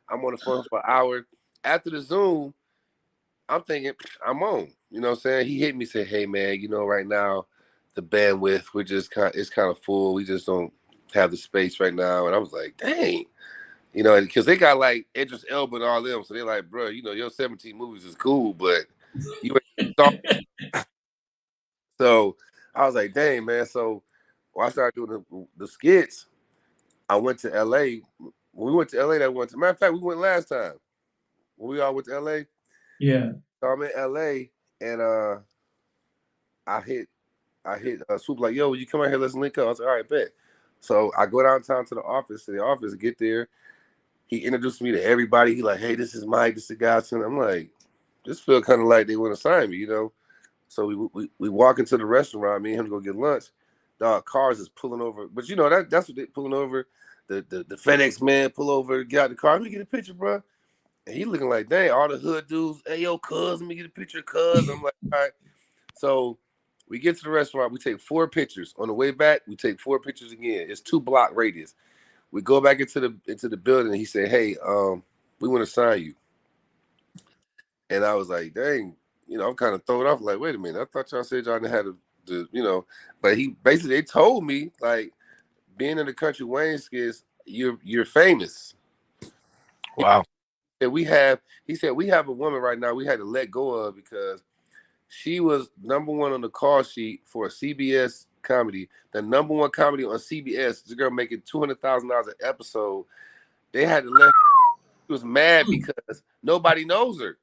I'm on the phone for an hour. After the Zoom, I'm thinking I'm on. You know what I'm saying? He hit me, said, "Hey man, right now the bandwidth it's kind of full. We just don't have the space right now." And I was like, "Dang." Because they got like Idris Elba and all them, so they're like, "Bro, your 17 movies is cool, but you ain't star." So I was like, "Dang, man." So when I started doing the skits, I went to LA. When we went to LA that one time, matter of fact, we went last time when we all went to LA. Yeah. So I'm in LA and I hit Swoop like, "Yo, you come out here, let's link up." I was like, "All right, bet." So I go downtown to the office, get there. He introduced me to everybody. He like, "Hey, this is Mike, this is the guy." I'm like, this feel kind of like they want to sign me, So we walk into the restaurant, me and him go get lunch. Dog, cars is pulling over. But that's what they pulling over. The FedEx man pull over, get out the car. Let me get a picture, bro. And he looking like, dang, all the hood dudes, "Hey, yo, cuz, let me get a picture of cuz." I'm like, all right. So we get to the restaurant. We take 4 pictures. On the way back, we take 4 pictures again. It's 2-block radius. We go back into the building. And he said, "Hey, we want to sign you." And I was like, dang, I'm kind of thrown off. Like, wait a minute. I thought y'all said y'all had to. But they told me, like, being in the Country Wayne skits, you're famous. Wow. And he said, we have a woman right now we had to let go of because she was #1 on the call sheet for a CBS comedy. The #1 comedy on CBS. This girl making $200,000 an episode. They had to let her. She was mad because nobody knows her.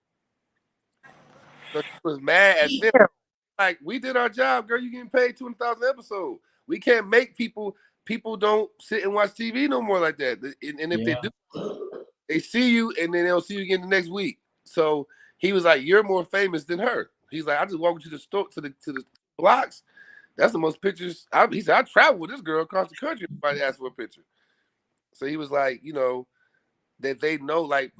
So she was mad at them. Like, we did our job, girl. You getting paid $200,000 an episode. We can't make people don't sit and watch TV no more like that. And if they do, they see you and then they'll see you again the next week. So he was like, "You're more famous than her." He's like, "I just walked to the store to the blocks. That's the most pictures." He said, "I traveled with this girl across the country. Everybody asked for a picture." So he was like, that they know like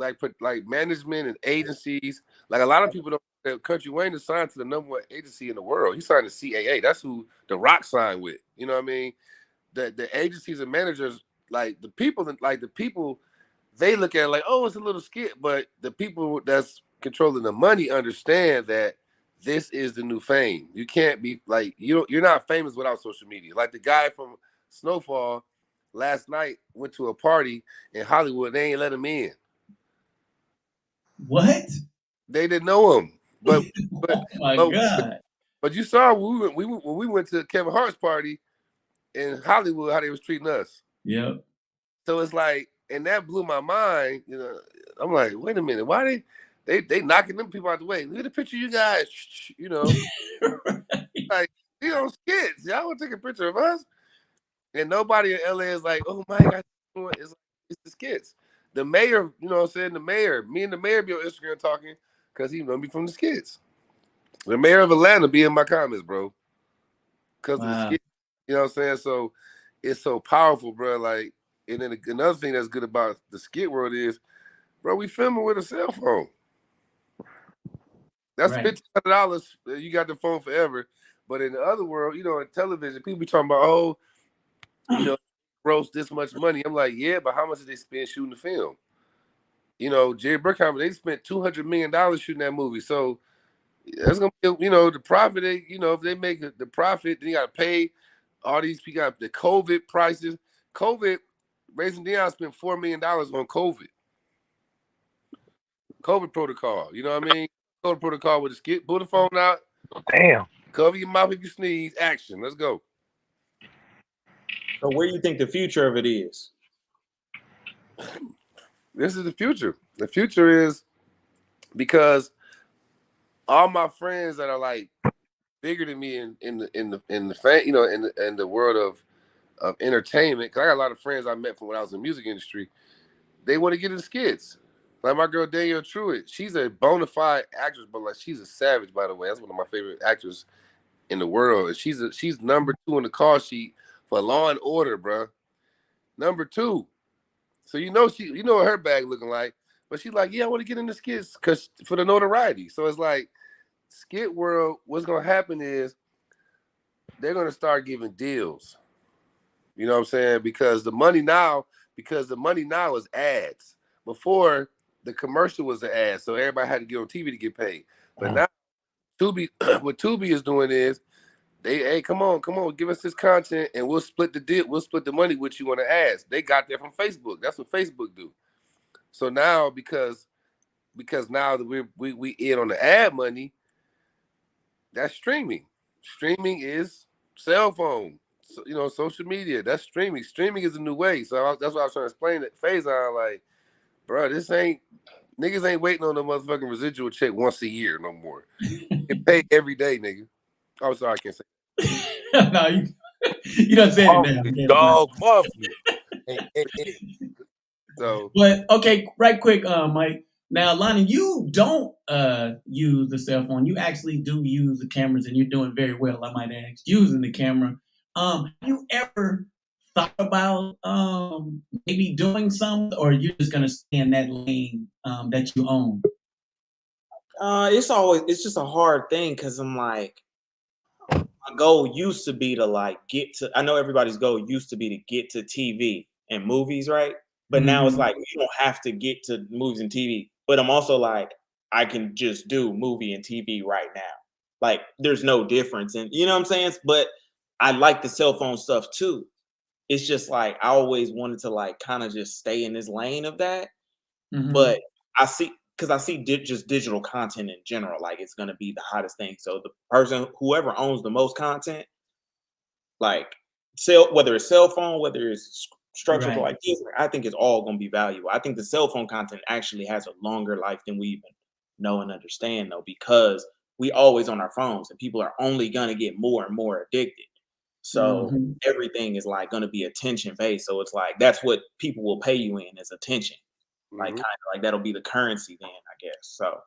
management and agencies. Like a lot of people don't. Country Wayne is signed to the #1 agency in the world. He signed to CAA. That's who The Rock signed with. You know what I mean? The agencies and managers, like the people, they look at it like, oh, it's a little skit, but the people that's controlling the money understand that this is the new fame. You can't be like you're not famous without social media. Like the guy from Snowfall last night went to a party in Hollywood. They ain't let him in. What? They didn't know him. But Oh my God. But you saw when we went to Kevin Hart's party in Hollywood, how they was treating us. Yep. So it's like, and that blew my mind. I'm like, wait a minute, why they knocking them people out the way? Look at the picture, you guys. Like skits. Y'all want to take a picture of us? And nobody in LA is like, "Oh my God," it's the skits. The mayor, what I'm saying, me and the mayor be on Instagram talking because he know me from the skits. The mayor of Atlanta be in my comments, bro, because of the skits. You know what I'm saying? So it's so powerful, bro. Like, and then another thing that's good about the skit world is, bro, we filming with a cell phone. That's $1,500. You got the phone forever. But in the other world, in television, people be talking about, gross this much money. I'm like, yeah, but how much did they spend shooting the film? Jerry Bruckheimer, they spent $200 million shooting that movie. So that's gonna be, the profit. If they make the profit, then you gotta pay all these people. Got the COVID prices. COVID Raising Dion spent $4 million on COVID protocol. You know what I mean? COVID protocol with a skit. Pull the phone out. Damn. Cover your mouth if you sneeze. Action. Let's go. So where do you think the future of it is? This is the future. The future is because all my friends that are like bigger than me in the fan, you know, in the world of entertainment. Cause I got a lot of friends I met from when I was in the music industry. They want to get into skits. Like my girl Danielle Truitt, she's a bona fide actress, but like she's a savage, by the way. That's one of my favorite actors in the world. And she's number 2 on the call sheet for Law and Order, bro. Number 2. So you know what her bag looking like. But she's like, yeah, I want to get into skits for the notoriety. So it's like skit world, what's gonna happen is they're gonna start giving deals. You know what I'm saying? Because the money now is ads. Before the commercial was the ad, so everybody had to get on TV to get paid. But now Tubi, what Tubi is doing is hey, come on, give us this content and we'll split the deal, we'll split the money with you on the ads. They got that from Facebook. That's what Facebook do. So now because now that we in on the ad money, that's streaming. Streaming is cell phone. So, you know, social media. That's streaming. Streaming is a new way. So that's what I was trying to explain it. Faison, like, bro, niggas ain't waiting on the motherfucking residual check once a year no more. Get paid every day, nigga. I'm sorry, I can't say. No, you don't say it now. Dog, monthly. So, but okay, right quick, Mike. Now, Lonnie, you don't use the cell phone. You actually do use the cameras, and you're doing very well, I might ask, using the camera. Have you ever thought about maybe doing something, or you're just gonna stay in that lane that you own? It's just a hard thing because I'm like, my goal used to be to like I know everybody's goal used to be to get to TV and movies, right? But now it's like you don't have to get to movies and TV. But I'm also like, I can just do movie and TV right now. Like there's no difference. And you know what I'm saying? But I like the cell phone stuff too. It's just like I always wanted to like kind of just stay in this lane of that. But I see just digital content in general, like it's gonna be the hottest thing. So whoever owns the most content, like whether it's cell phone, whether it's structured like this, I think it's all gonna be valuable. I think the cell phone content actually has a longer life than we even know and understand, though, because we always on our phones and people are only gonna get more and more addicted. So everything is like gonna be attention based. So it's like that's what people will pay you in is attention. Like kind of like that'll be the currency then, I guess. So,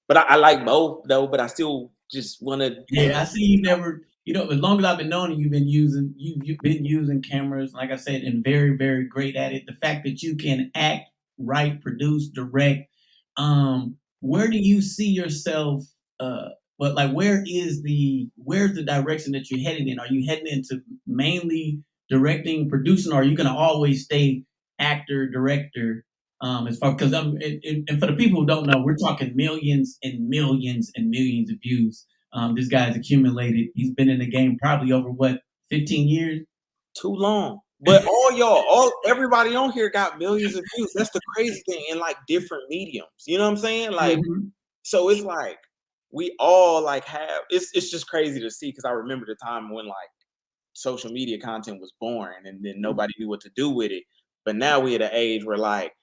but I like both though. But I still just want to. Yeah, I see you never. You know, as long as I've been knowing you've been using cameras. Like I said, and very, very great at it. The fact that you can act, write, produce, direct. Where do you see yourself? But like, where's the direction that you're heading in? Are you heading into mainly directing, producing, or are you gonna always stay actor, director? As far because and for the people who don't know, we're talking millions and millions and millions of views. This guy's accumulated. He's been in the game probably over 15 years? Too long. But everybody on here got millions of views. That's the crazy thing in like different mediums. You know what I'm saying? Like, so it's like we all like have. It's just crazy to see because I remember the time when like social media content was born and then nobody knew what to do with it. But now we're at an age where like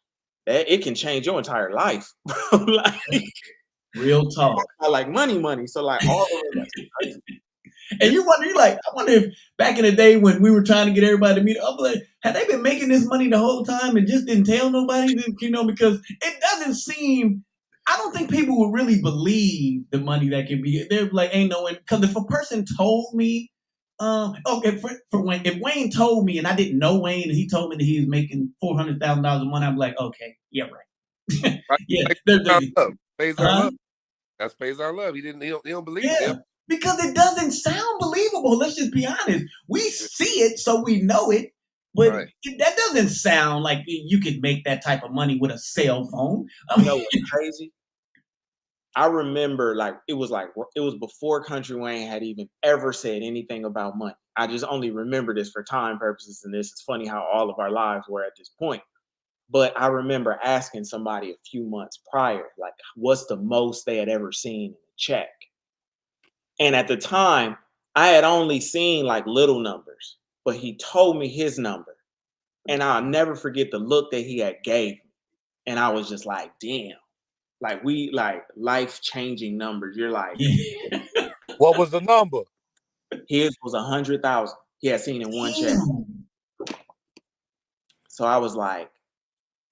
it can change your entire life. Like real talk. I like money. So like all of it is crazy. And I wonder if back in the day when we were trying to get everybody to meet up, like, had they been making this money the whole time and just didn't tell nobody, you know, because it doesn't seem, I don't think people would really believe the money that can be. They're like, ain't no one, because if a person told me, if Wayne told me and I didn't know Wayne and he told me that he was making $400,000 a month, I'm like, okay, yeah, right. Yeah, Love. That's Faison Love. He don't believe it. Because it doesn't sound believable. Let's just be honest. We see it, so we know it, but that doesn't sound like you could make that type of money with a cell phone. You know what's crazy? I remember it was before Country Wayne had even ever said anything about money. I just only remember this for time purposes, and this is funny how all of our lives were at this point. But I remember asking somebody a few months prior, like, what's the most they had ever seen in a check? And at the time, I had only seen like little numbers, but he told me his number. And I'll never forget the look that he had gave me. And I was just like, damn, like life-changing numbers. You're like, What was the number? his was 100,000. He had seen in one check. So I was like,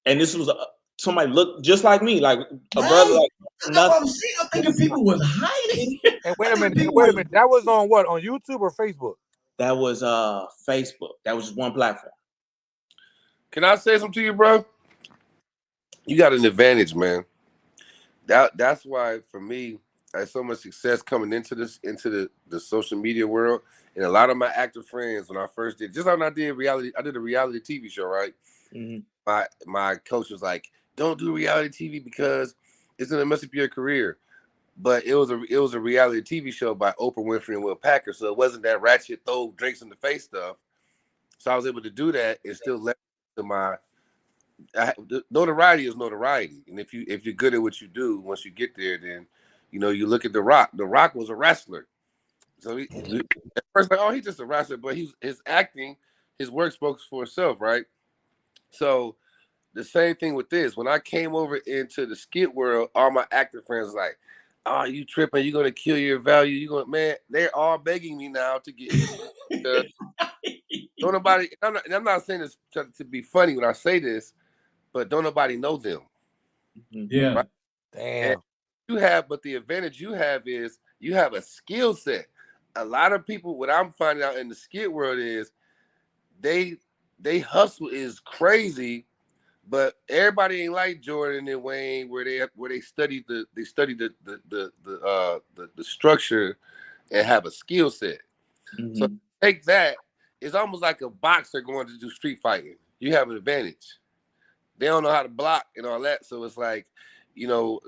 and this was somebody looked just like me, like a brother. Like I'm thinking people was hiding. And wait a minute. That was on what? On YouTube or Facebook? That was Facebook. That was just one platform. Can I say something to you, bro? You got an advantage, man. That's why for me, I had so much success coming into the social media world. And a lot of my actor friends, when I first did, just when I did a reality TV show, right? Mm-hmm. My coach was like, "Don't do reality TV because it's gonna mess up your career." But it was a reality TV show by Oprah Winfrey and Will Packer, so it wasn't that ratchet throw drinks in the face stuff. So I was able to do that and still let my notoriety is notoriety. And if you're good at what you do, once you get there, then you look at The Rock. The Rock was a wrestler, so at first like, oh, he's just a wrestler, but his acting, his work spoke for itself, right? So the same thing with this. When I came over into the skit world, all my actor friends was like, "Oh, you tripping? You're gonna kill your value. Man, they're all begging me now to get." Don't nobody. I'm not saying this to be funny when I say this, but don't nobody know them. Yeah. Right? Damn. But the advantage you have is you have a skill set. A lot of people, what I'm finding out in the skit world is they hustle is crazy, but everybody ain't like Jordan and Wayne where they study the structure and have a skill set. Mm-hmm. So take that. It's almost like a boxer going to do street fighting. You have an advantage. They don't know how to block and all that. So it's like,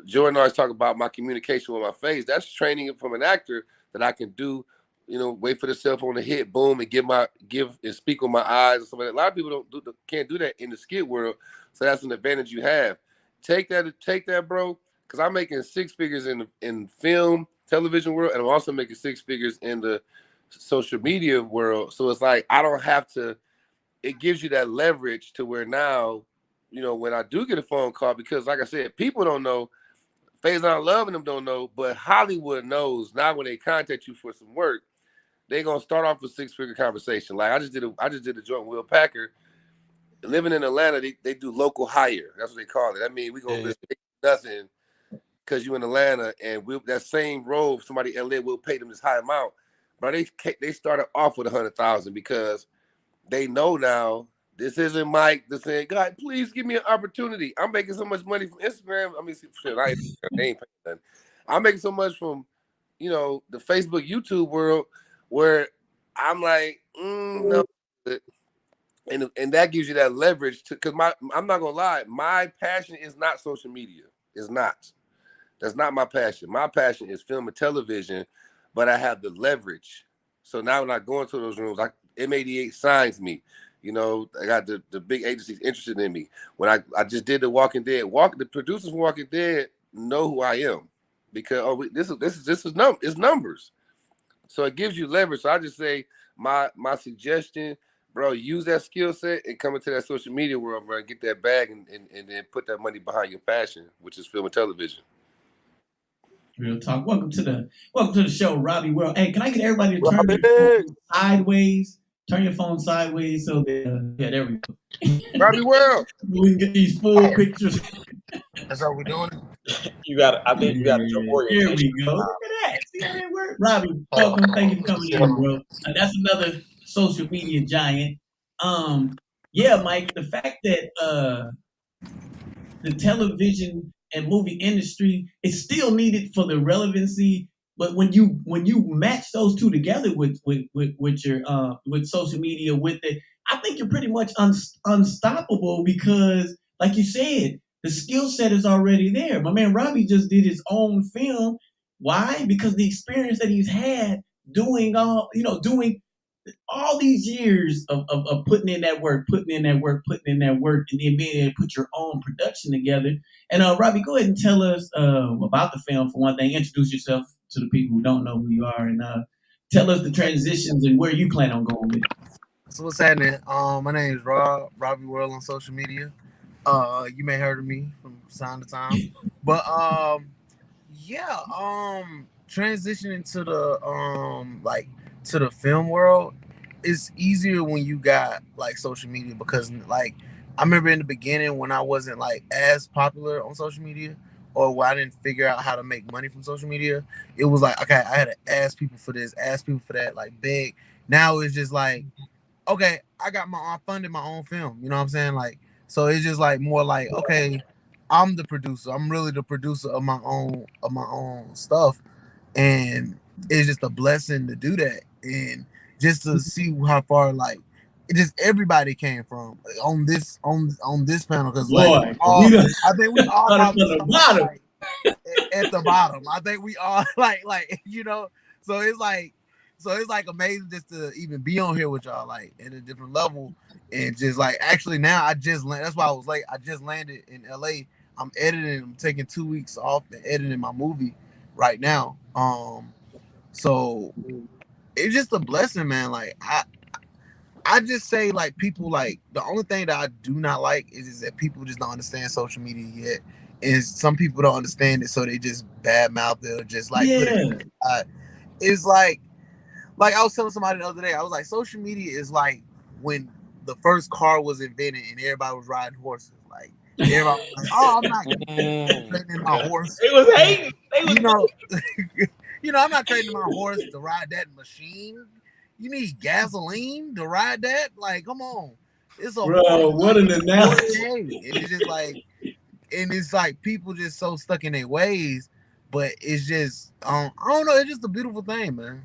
Jordan always talk about my communication with my face. That's training from an actor that I can do, wait for the cell phone to hit, boom, and give and speak with my eyes and stuff like that. A lot of people can't do that in the skit world. So that's an advantage you have. Take that, bro, because I'm making six figures in film, television world, and I'm also making six figures in the social media world. So it's like I don't have to. It gives you that leverage to where now, when I do get a phone call, because like I said, people don't know. Faison Love and them don't know, but Hollywood knows. Now when they contact you for some work, they're gonna start off with six-figure conversation. Like I just did a joint with Will Packer. Living in Atlanta, they do local hire. That's what they call it. I mean, we gonna risk nothing because you in Atlanta, and that same role, somebody in LA will pay them this high amount. But they started off with 100,000 because they know now this isn't Mike. They're saying, God, please give me an opportunity. I'm making so much money from Instagram. I mean, shit, I ain't paying nothing. I'm making so much from, the Facebook, YouTube world where I'm like, no. And that gives you that leverage because I'm not gonna lie, my passion is not social media. It's not. That's not my passion. My passion is film and television, but I have the leverage. So now when I go into those rooms, M88 signs me. I got the big agencies interested in me. When I just did The Walking Dead, the producers from Walking Dead know who I am because this is numbers. So it gives you leverage. So I just say my suggestion, bro, use that skill set and come into that social media world, bro, and get that bag and then put that money behind your passion, which is film and television. Real talk. Welcome to the show, Robbie World. Hey, can I get everybody to turn their phone sideways? Turn your phone sideways so that there we go. Robbie World. We can get these full pictures. That's how we're doing it. I think you got to jump forward. Here we go. Look at that. See how that works? Robbie, welcome. Thank you for coming in, bro. That's another social media giant. Yeah, Mike, the fact that the television and movie industry is still needed for the relevancy, but when you match those two together with your with social media with it, I think you're pretty much unstoppable because, like you said, The skill set is already there. My man Robbie just did his own film. Why? Because the experience that he's had doing all these years of putting in that work, and then being able to put your own production together. And Robbie, go ahead and tell us about the film for one thing. Introduce yourself to the people who don't know who you are, and tell us the transitions and where you plan on going with it. So what's happening? My name is Robbie World on social media. You may have heard of me from time to time, but transitioning to the to the film world is easier when you got like social media, because like I remember in the beginning when I wasn't like as popular on social media, or when I didn't figure out how to make money from social media, it was like, okay, I had to ask people for this, ask people for that, like big. Now it's just like, okay, I funded my own film, you know what I'm saying? Like, so it's just like more like, okay, I'm the producer. I'm really the producer of my own stuff. And it's just a blessing to do that. And just to see how far like it just everybody came from on this panel, because like I think we all probably like, at the bottom. I think we all like so it's like amazing just to even be on here with y'all like at a different level. And just like actually now that's why I was late. I just landed in LA. I'm editing, I'm taking 2 weeks off and editing my movie right now. So it's just a blessing, man. Like I just say like people like the only thing that I do not like is that people just don't understand social media yet. Is some people don't understand it, so they just badmouth it or just like put it. It's like I was telling somebody the other day, I was like, social media is like when the first car was invented and everybody was riding horses. Like everybody was like, oh, I'm not trading my horse. It was hating. I'm not trading my horse to ride that machine. You need gasoline to ride that? Like, come on. It's a what an analogy. It's just like, and it's like people just so stuck in their ways, but it's just I don't know, it's just a beautiful thing, man.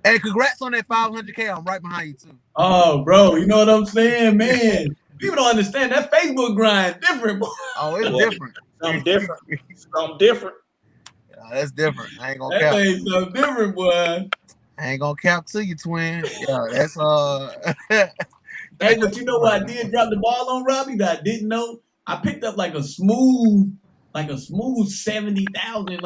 Hey, congrats on that 500K. I'm right behind you too. Oh, bro, you know what I'm saying, man? People don't understand that Facebook grind different, boy. Oh, it's different. Something different. Yeah, that's different. I ain't gonna cap. That ain't something different, boy. I ain't gonna cap to you, twin. Yeah, that's Hey, but you know what I did drop the ball on, Robbie, that I didn't know? I picked up like a smooth 70,000,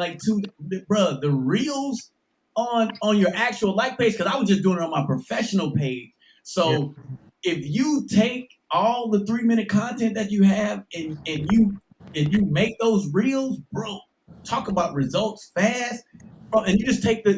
bro, the reels on your actual like page, because I was just doing it on my professional page. So if you take all the 3-minute content that you have and you make those reels, bro, talk about results fast, bro, and you just take the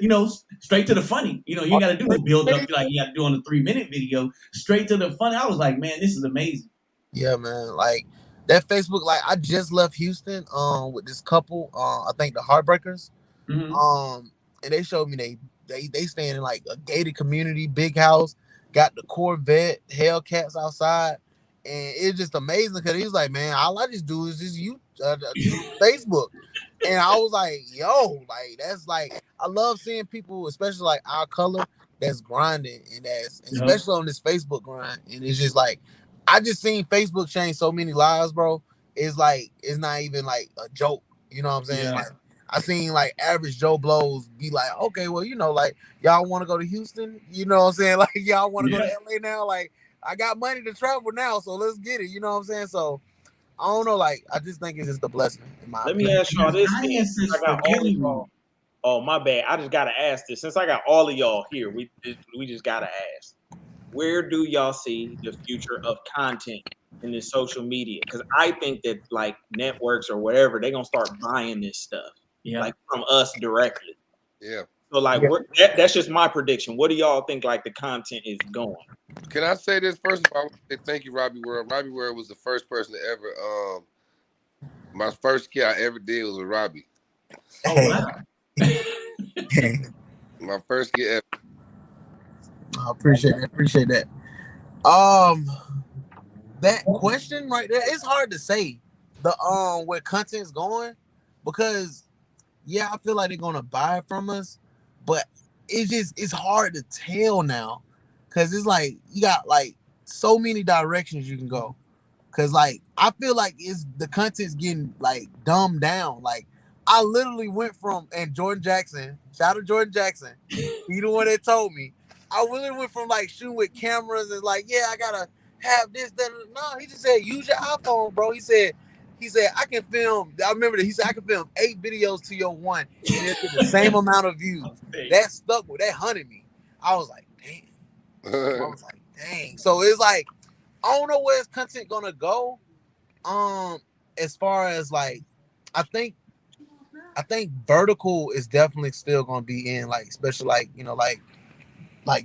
straight to the funny. You got to do the build up like you got to do on the 3-minute video, straight to the funny. I was like, man, this is amazing. Yeah, man. Like that Facebook, like I just left Houston with this couple, I think the Heartbreakers. Mm-hmm. And they showed me they staying in like a gated community, big house, got the Corvette, Hellcats outside, and it's just amazing because he's like, man, all I just do is just Facebook. And I was like, yo, like that's like I love seeing people, especially like our color, that's grinding and especially on this Facebook grind. And it's just like I just seen Facebook change so many lives, bro. It's like it's not even like a joke. You know what I'm saying? Yeah. Like I seen like average Joe Blows be like, okay, well, like y'all want to go to Houston? You know what I'm saying? Like y'all want to go to LA now? Like I got money to travel now, so let's get it. You know what I'm saying? So I don't know. Like I just think it's just a blessing. Let me ask y'all this. I got all of y'all. Oh, my bad. I just gotta ask this. Since I got all of y'all here, we just gotta ask. Where do y'all see the future of content in this social media? Because I think that like networks or whatever, they're gonna start buying this stuff. Yeah. Like from us directly. Yeah. So like that's just my prediction. What do y'all think like the content is going? Can I say this first of all? I want to say thank you, Robbie World. Robbie World was the first person to ever my first kid I ever did was with Robbie. Oh wow. My first kid ever. I appreciate that. That question right there, it's hard to say where content's going, because I feel like they're gonna buy it from us, but it's hard to tell now, because it's like you got like so many directions you can go. Cause like I feel like the content's getting like dumbed down. Like I literally went from and Jordan Jackson, shout out to Jordan Jackson, he the one that told me. I really went from like shooting with cameras and like, yeah, I gotta have this, that. No, he just said use your iPhone, bro. He said I can film. I remember that he said I can film 8 videos to your one, and it'll get the same amount of views. That stuck with that hunted me. I was like, damn. I was like, dang. So it's like I don't know where his content gonna go. As far as like, I think vertical is definitely still gonna be in, like, especially like, you know, like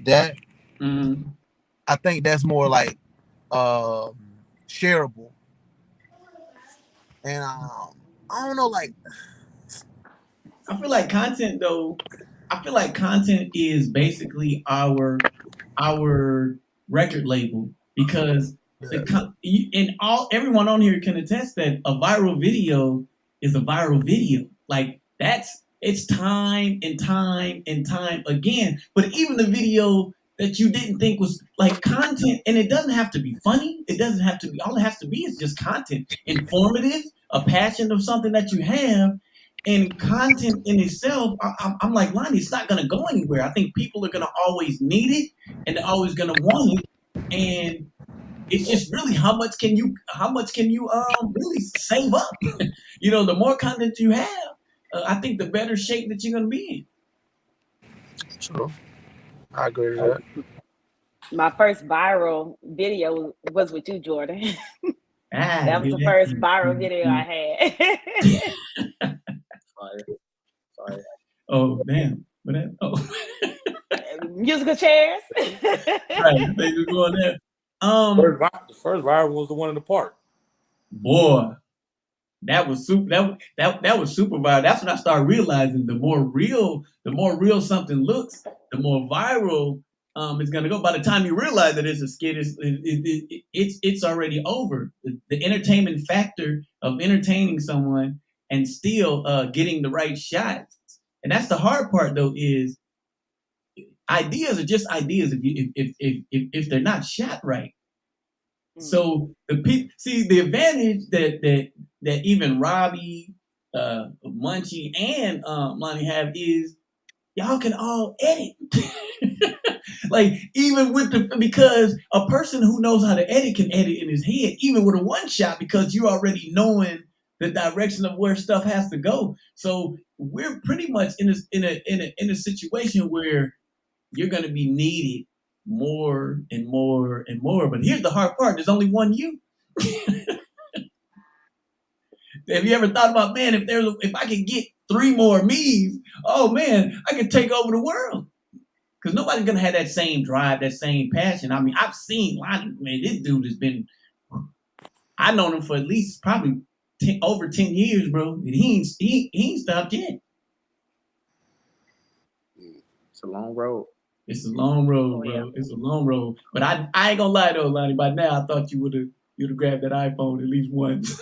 that. Mm-hmm. I think that's more like shareable. And I don't know, like I feel like content though. I feel like content is basically our record label because everyone on here can attest that a viral video is a viral video. Like it's time and time and time again. But even the video that you didn't think was like content, and it doesn't have to be funny. It doesn't have to be. All it has to be is just content, informative, a passion of something that you have. And content in itself, I'm like, Lonnie, it's not going to go anywhere. I think people are going to always need it, and they're always going to want it. And it's just really how much can you really save up? You know, the more content you have, I think the better shape that you're going to be in. True. I agree with that. My first viral video was with you, Jordan. That was the first viral video I had. Fire. Oh damn! What that? Oh, musical chairs. Right, they were going there. The first viral was the one in the park. Boy, that was super. That was super viral. That's when I started realizing the more real something looks, the more viral it's gonna go. By the time you realize that it's a skit, it's already over. The entertainment factor of entertaining someone and still getting the right shots. And that's the hard part, though, is ideas are just ideas if they're not shot right. So the people see the advantage that even Robbie, Munchie, and Lonnie have is y'all can all edit. Like even because a person who knows how to edit can edit in his head, even with a one shot, because you already knowing the direction of where stuff has to go. So we're pretty much in a situation where you're going to be needed more and more and more. But here's the hard part: there's only one you. Have you ever thought about, man, if I could get 3 more me's, oh man, I could take over the world. Because nobody's gonna have that same drive, that same passion. I mean, I've seen Lonnie, man, this dude has been. I've known him for at least probably over 10 years, bro. And he ain't stopped yet. It's a long road. It's a long road, bro. Yeah. It's a long road. But I ain't gonna lie though, Lonnie. By now, I thought you'd have grabbed that iPhone at least once.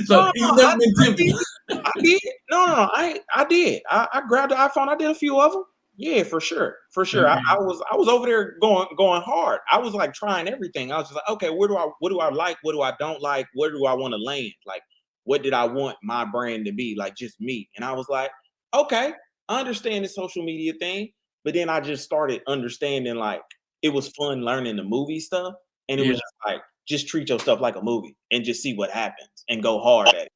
So you've never been tempted. I did. No. I did. I grabbed the iPhone. I did a few of them. Yeah, for sure. Mm-hmm. I was over there going hard. I was like trying everything. I was just like, okay, what do I like? What do I don't like? Where do I want to land? Like, what did I want my brand to be? Like, just me. And I was like, okay, I understand the social media thing. But then I just started understanding, like, it was fun learning the movie stuff. And it was just like, just treat your stuff like a movie and just see what happens and go hard at it.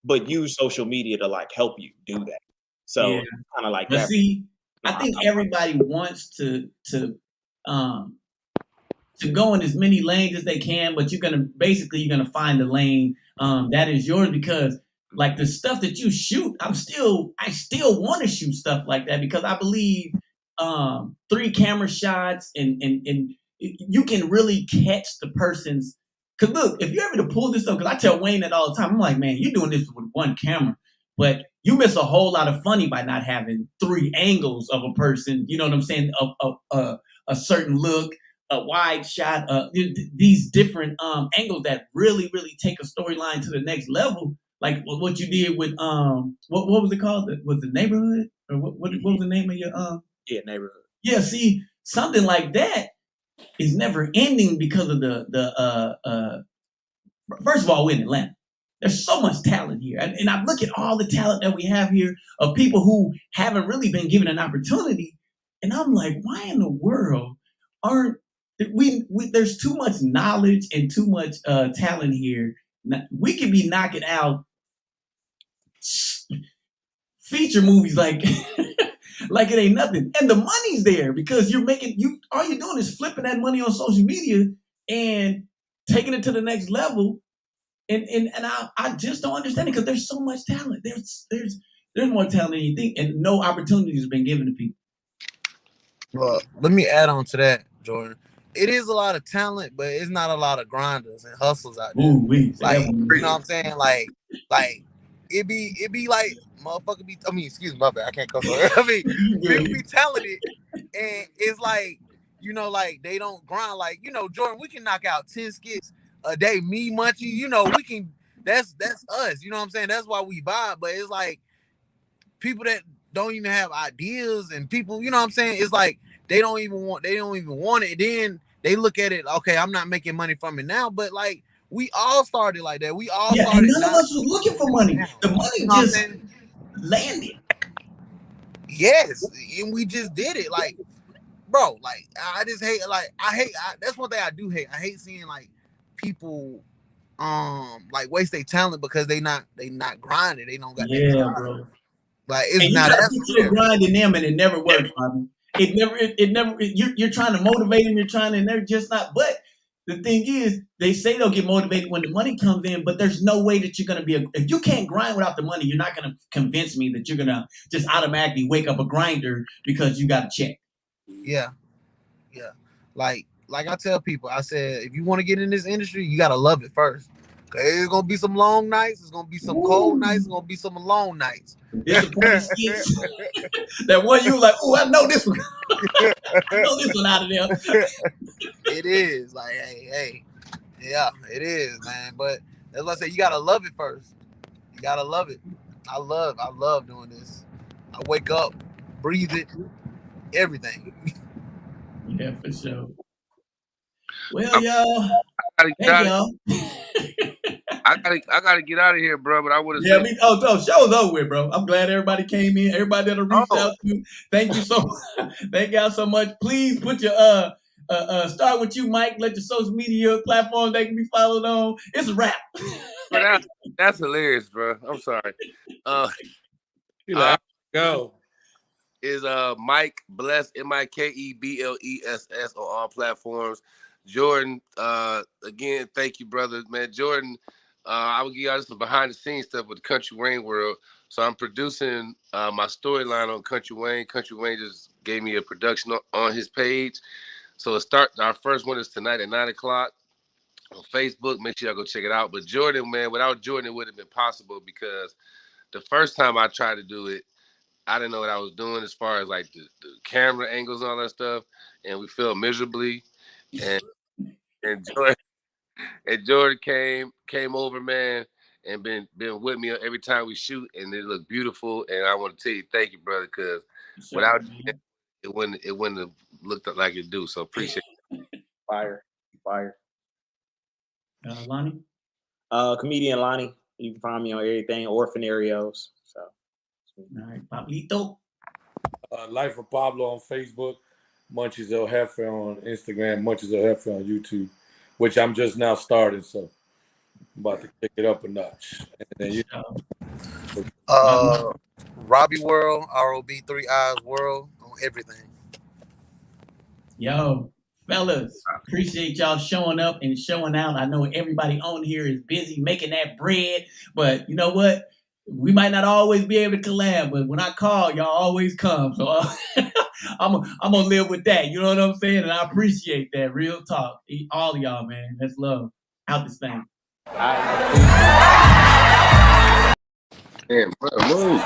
But use social media to like help you do that. So kind of like that. See, I think everybody wants to go in as many lanes as they can, but you're gonna find the lane that is yours, because like the stuff that you shoot, I still want to shoot stuff like that, because I believe 3 camera shots and you can really catch the person's. Cause look, if you're able to pull this up, because I tell Wayne that all the time, I'm like, man, you're doing this with one camera, but you miss a whole lot of funny by not having 3 angles of a person. You know what I'm saying? A certain look, a wide shot, these different angles that really, really take a storyline to the next level. Like what you did with what was it called? Was the Neighborhood, or what was the name of your Neighborhood? Yeah, see, something like that is never ending because of the First of all, we're in Atlanta. There's so much talent here. And I look at all the talent that we have here of people who haven't really been given an opportunity. And I'm like, why in the world aren't we there's too much knowledge and too much talent here. We could be knocking out feature movies like like it ain't nothing. And the money's there because all you're doing is flipping that money on social media and taking it to the next level. And I just don't understand it because there's so much talent. There's more talent than you think, and no opportunities have been given to people. Well, let me add on to that, Jordan. It is a lot of talent, but it's not a lot of grinders and hustlers out there. Like, you know what I'm saying? Like it be like motherfucker be. I mean, excuse me, my bad. I can't cuss. I mean, people be talented, and it's like, you know, like they don't grind. Like, you know, Jordan, we can knock out 10 skits a day. Me, Munchie, you know, we can. That's us. You know what I'm saying? That's why we vibe. But it's like people that don't even have ideas, and people, you know what I'm saying? It's like they don't even want it. Then they look at it, okay, I'm not making money from it now, but like we all started like that. We all started. And none of us was looking for money. The money just landed. Yes, and we just did it. Like, bro, like I just hate. Like that's one thing I do hate. I hate seeing like people like waste their talent because they not grinding. They don't got bro. Like it's not that grinding them, and it never works, Bobby. It never. You're trying to motivate them. You're trying, and they're just not. But the thing is, they say they'll get motivated when the money comes in, but there's no way that you're gonna be if you can't grind without the money, you're not gonna convince me that you're gonna just automatically wake up a grinder because you got a check. Yeah. Like I tell people, I said, if you want to get in this industry, you gotta love it first. Okay, it's gonna be some long nights. It's gonna be some cold nights. It's gonna be some long nights. That one you like, oh, I know this one. I know this one out of there. It is like, hey, yeah, it is, man. But that's what I say. You gotta love it first. You gotta love it. I love doing this. I wake up, breathe it, everything. Yeah, for sure. Well, y'all. Y'all. I gotta get out of here, bro. But I would have. Yeah, show's over with, bro. I'm glad everybody came in. Everybody that reached out to. Thank you so much. Thank y'all so much. Please put your start with you, Mike. Let your social media platforms they can be followed on. It's a wrap. That's hilarious, bro. I'm sorry. Go. Is Mike Bless, MikeBless on all platforms. Jordan, again, thank you, brother. Man, Jordan, I will give y'all some behind the scenes stuff with the Country Wayne world. So I'm producing my storyline on Country Wayne. Country Wayne just gave me a production on his page. So our first one is tonight at 9:00 on Facebook. Make sure y'all go check it out. But Jordan, man, without Jordan, it wouldn't have been possible because the first time I tried to do it, I didn't know what I was doing as far as like the camera angles and all that stuff. And we failed miserably. And Jordan came over, man, and been with me every time we shoot, and it looked beautiful. And I want to tell you, thank you, brother, because without it wouldn't have looked like it do. So appreciate it. Fire. Lonnie? Comedian Lonnie. You can find me on everything, Orphanarios. So all right, Pablito. Life of Pablo on Facebook, Munchies El Jefe on Instagram, Munchies El Jefe on YouTube, which I'm just now starting, so I'm about to kick it up a notch. And then Robbie World, ROB 3 Eyes World on everything. Yo, fellas, appreciate y'all showing up and showing out. I know everybody on here is busy making that bread, but you know what? We might not always be able to collab, but when I call, y'all always come. So I'm gonna live with that. You know what I'm saying? And I appreciate that. Real talk. All of y'all, man. That's love. Out this thing. Damn, bro, move.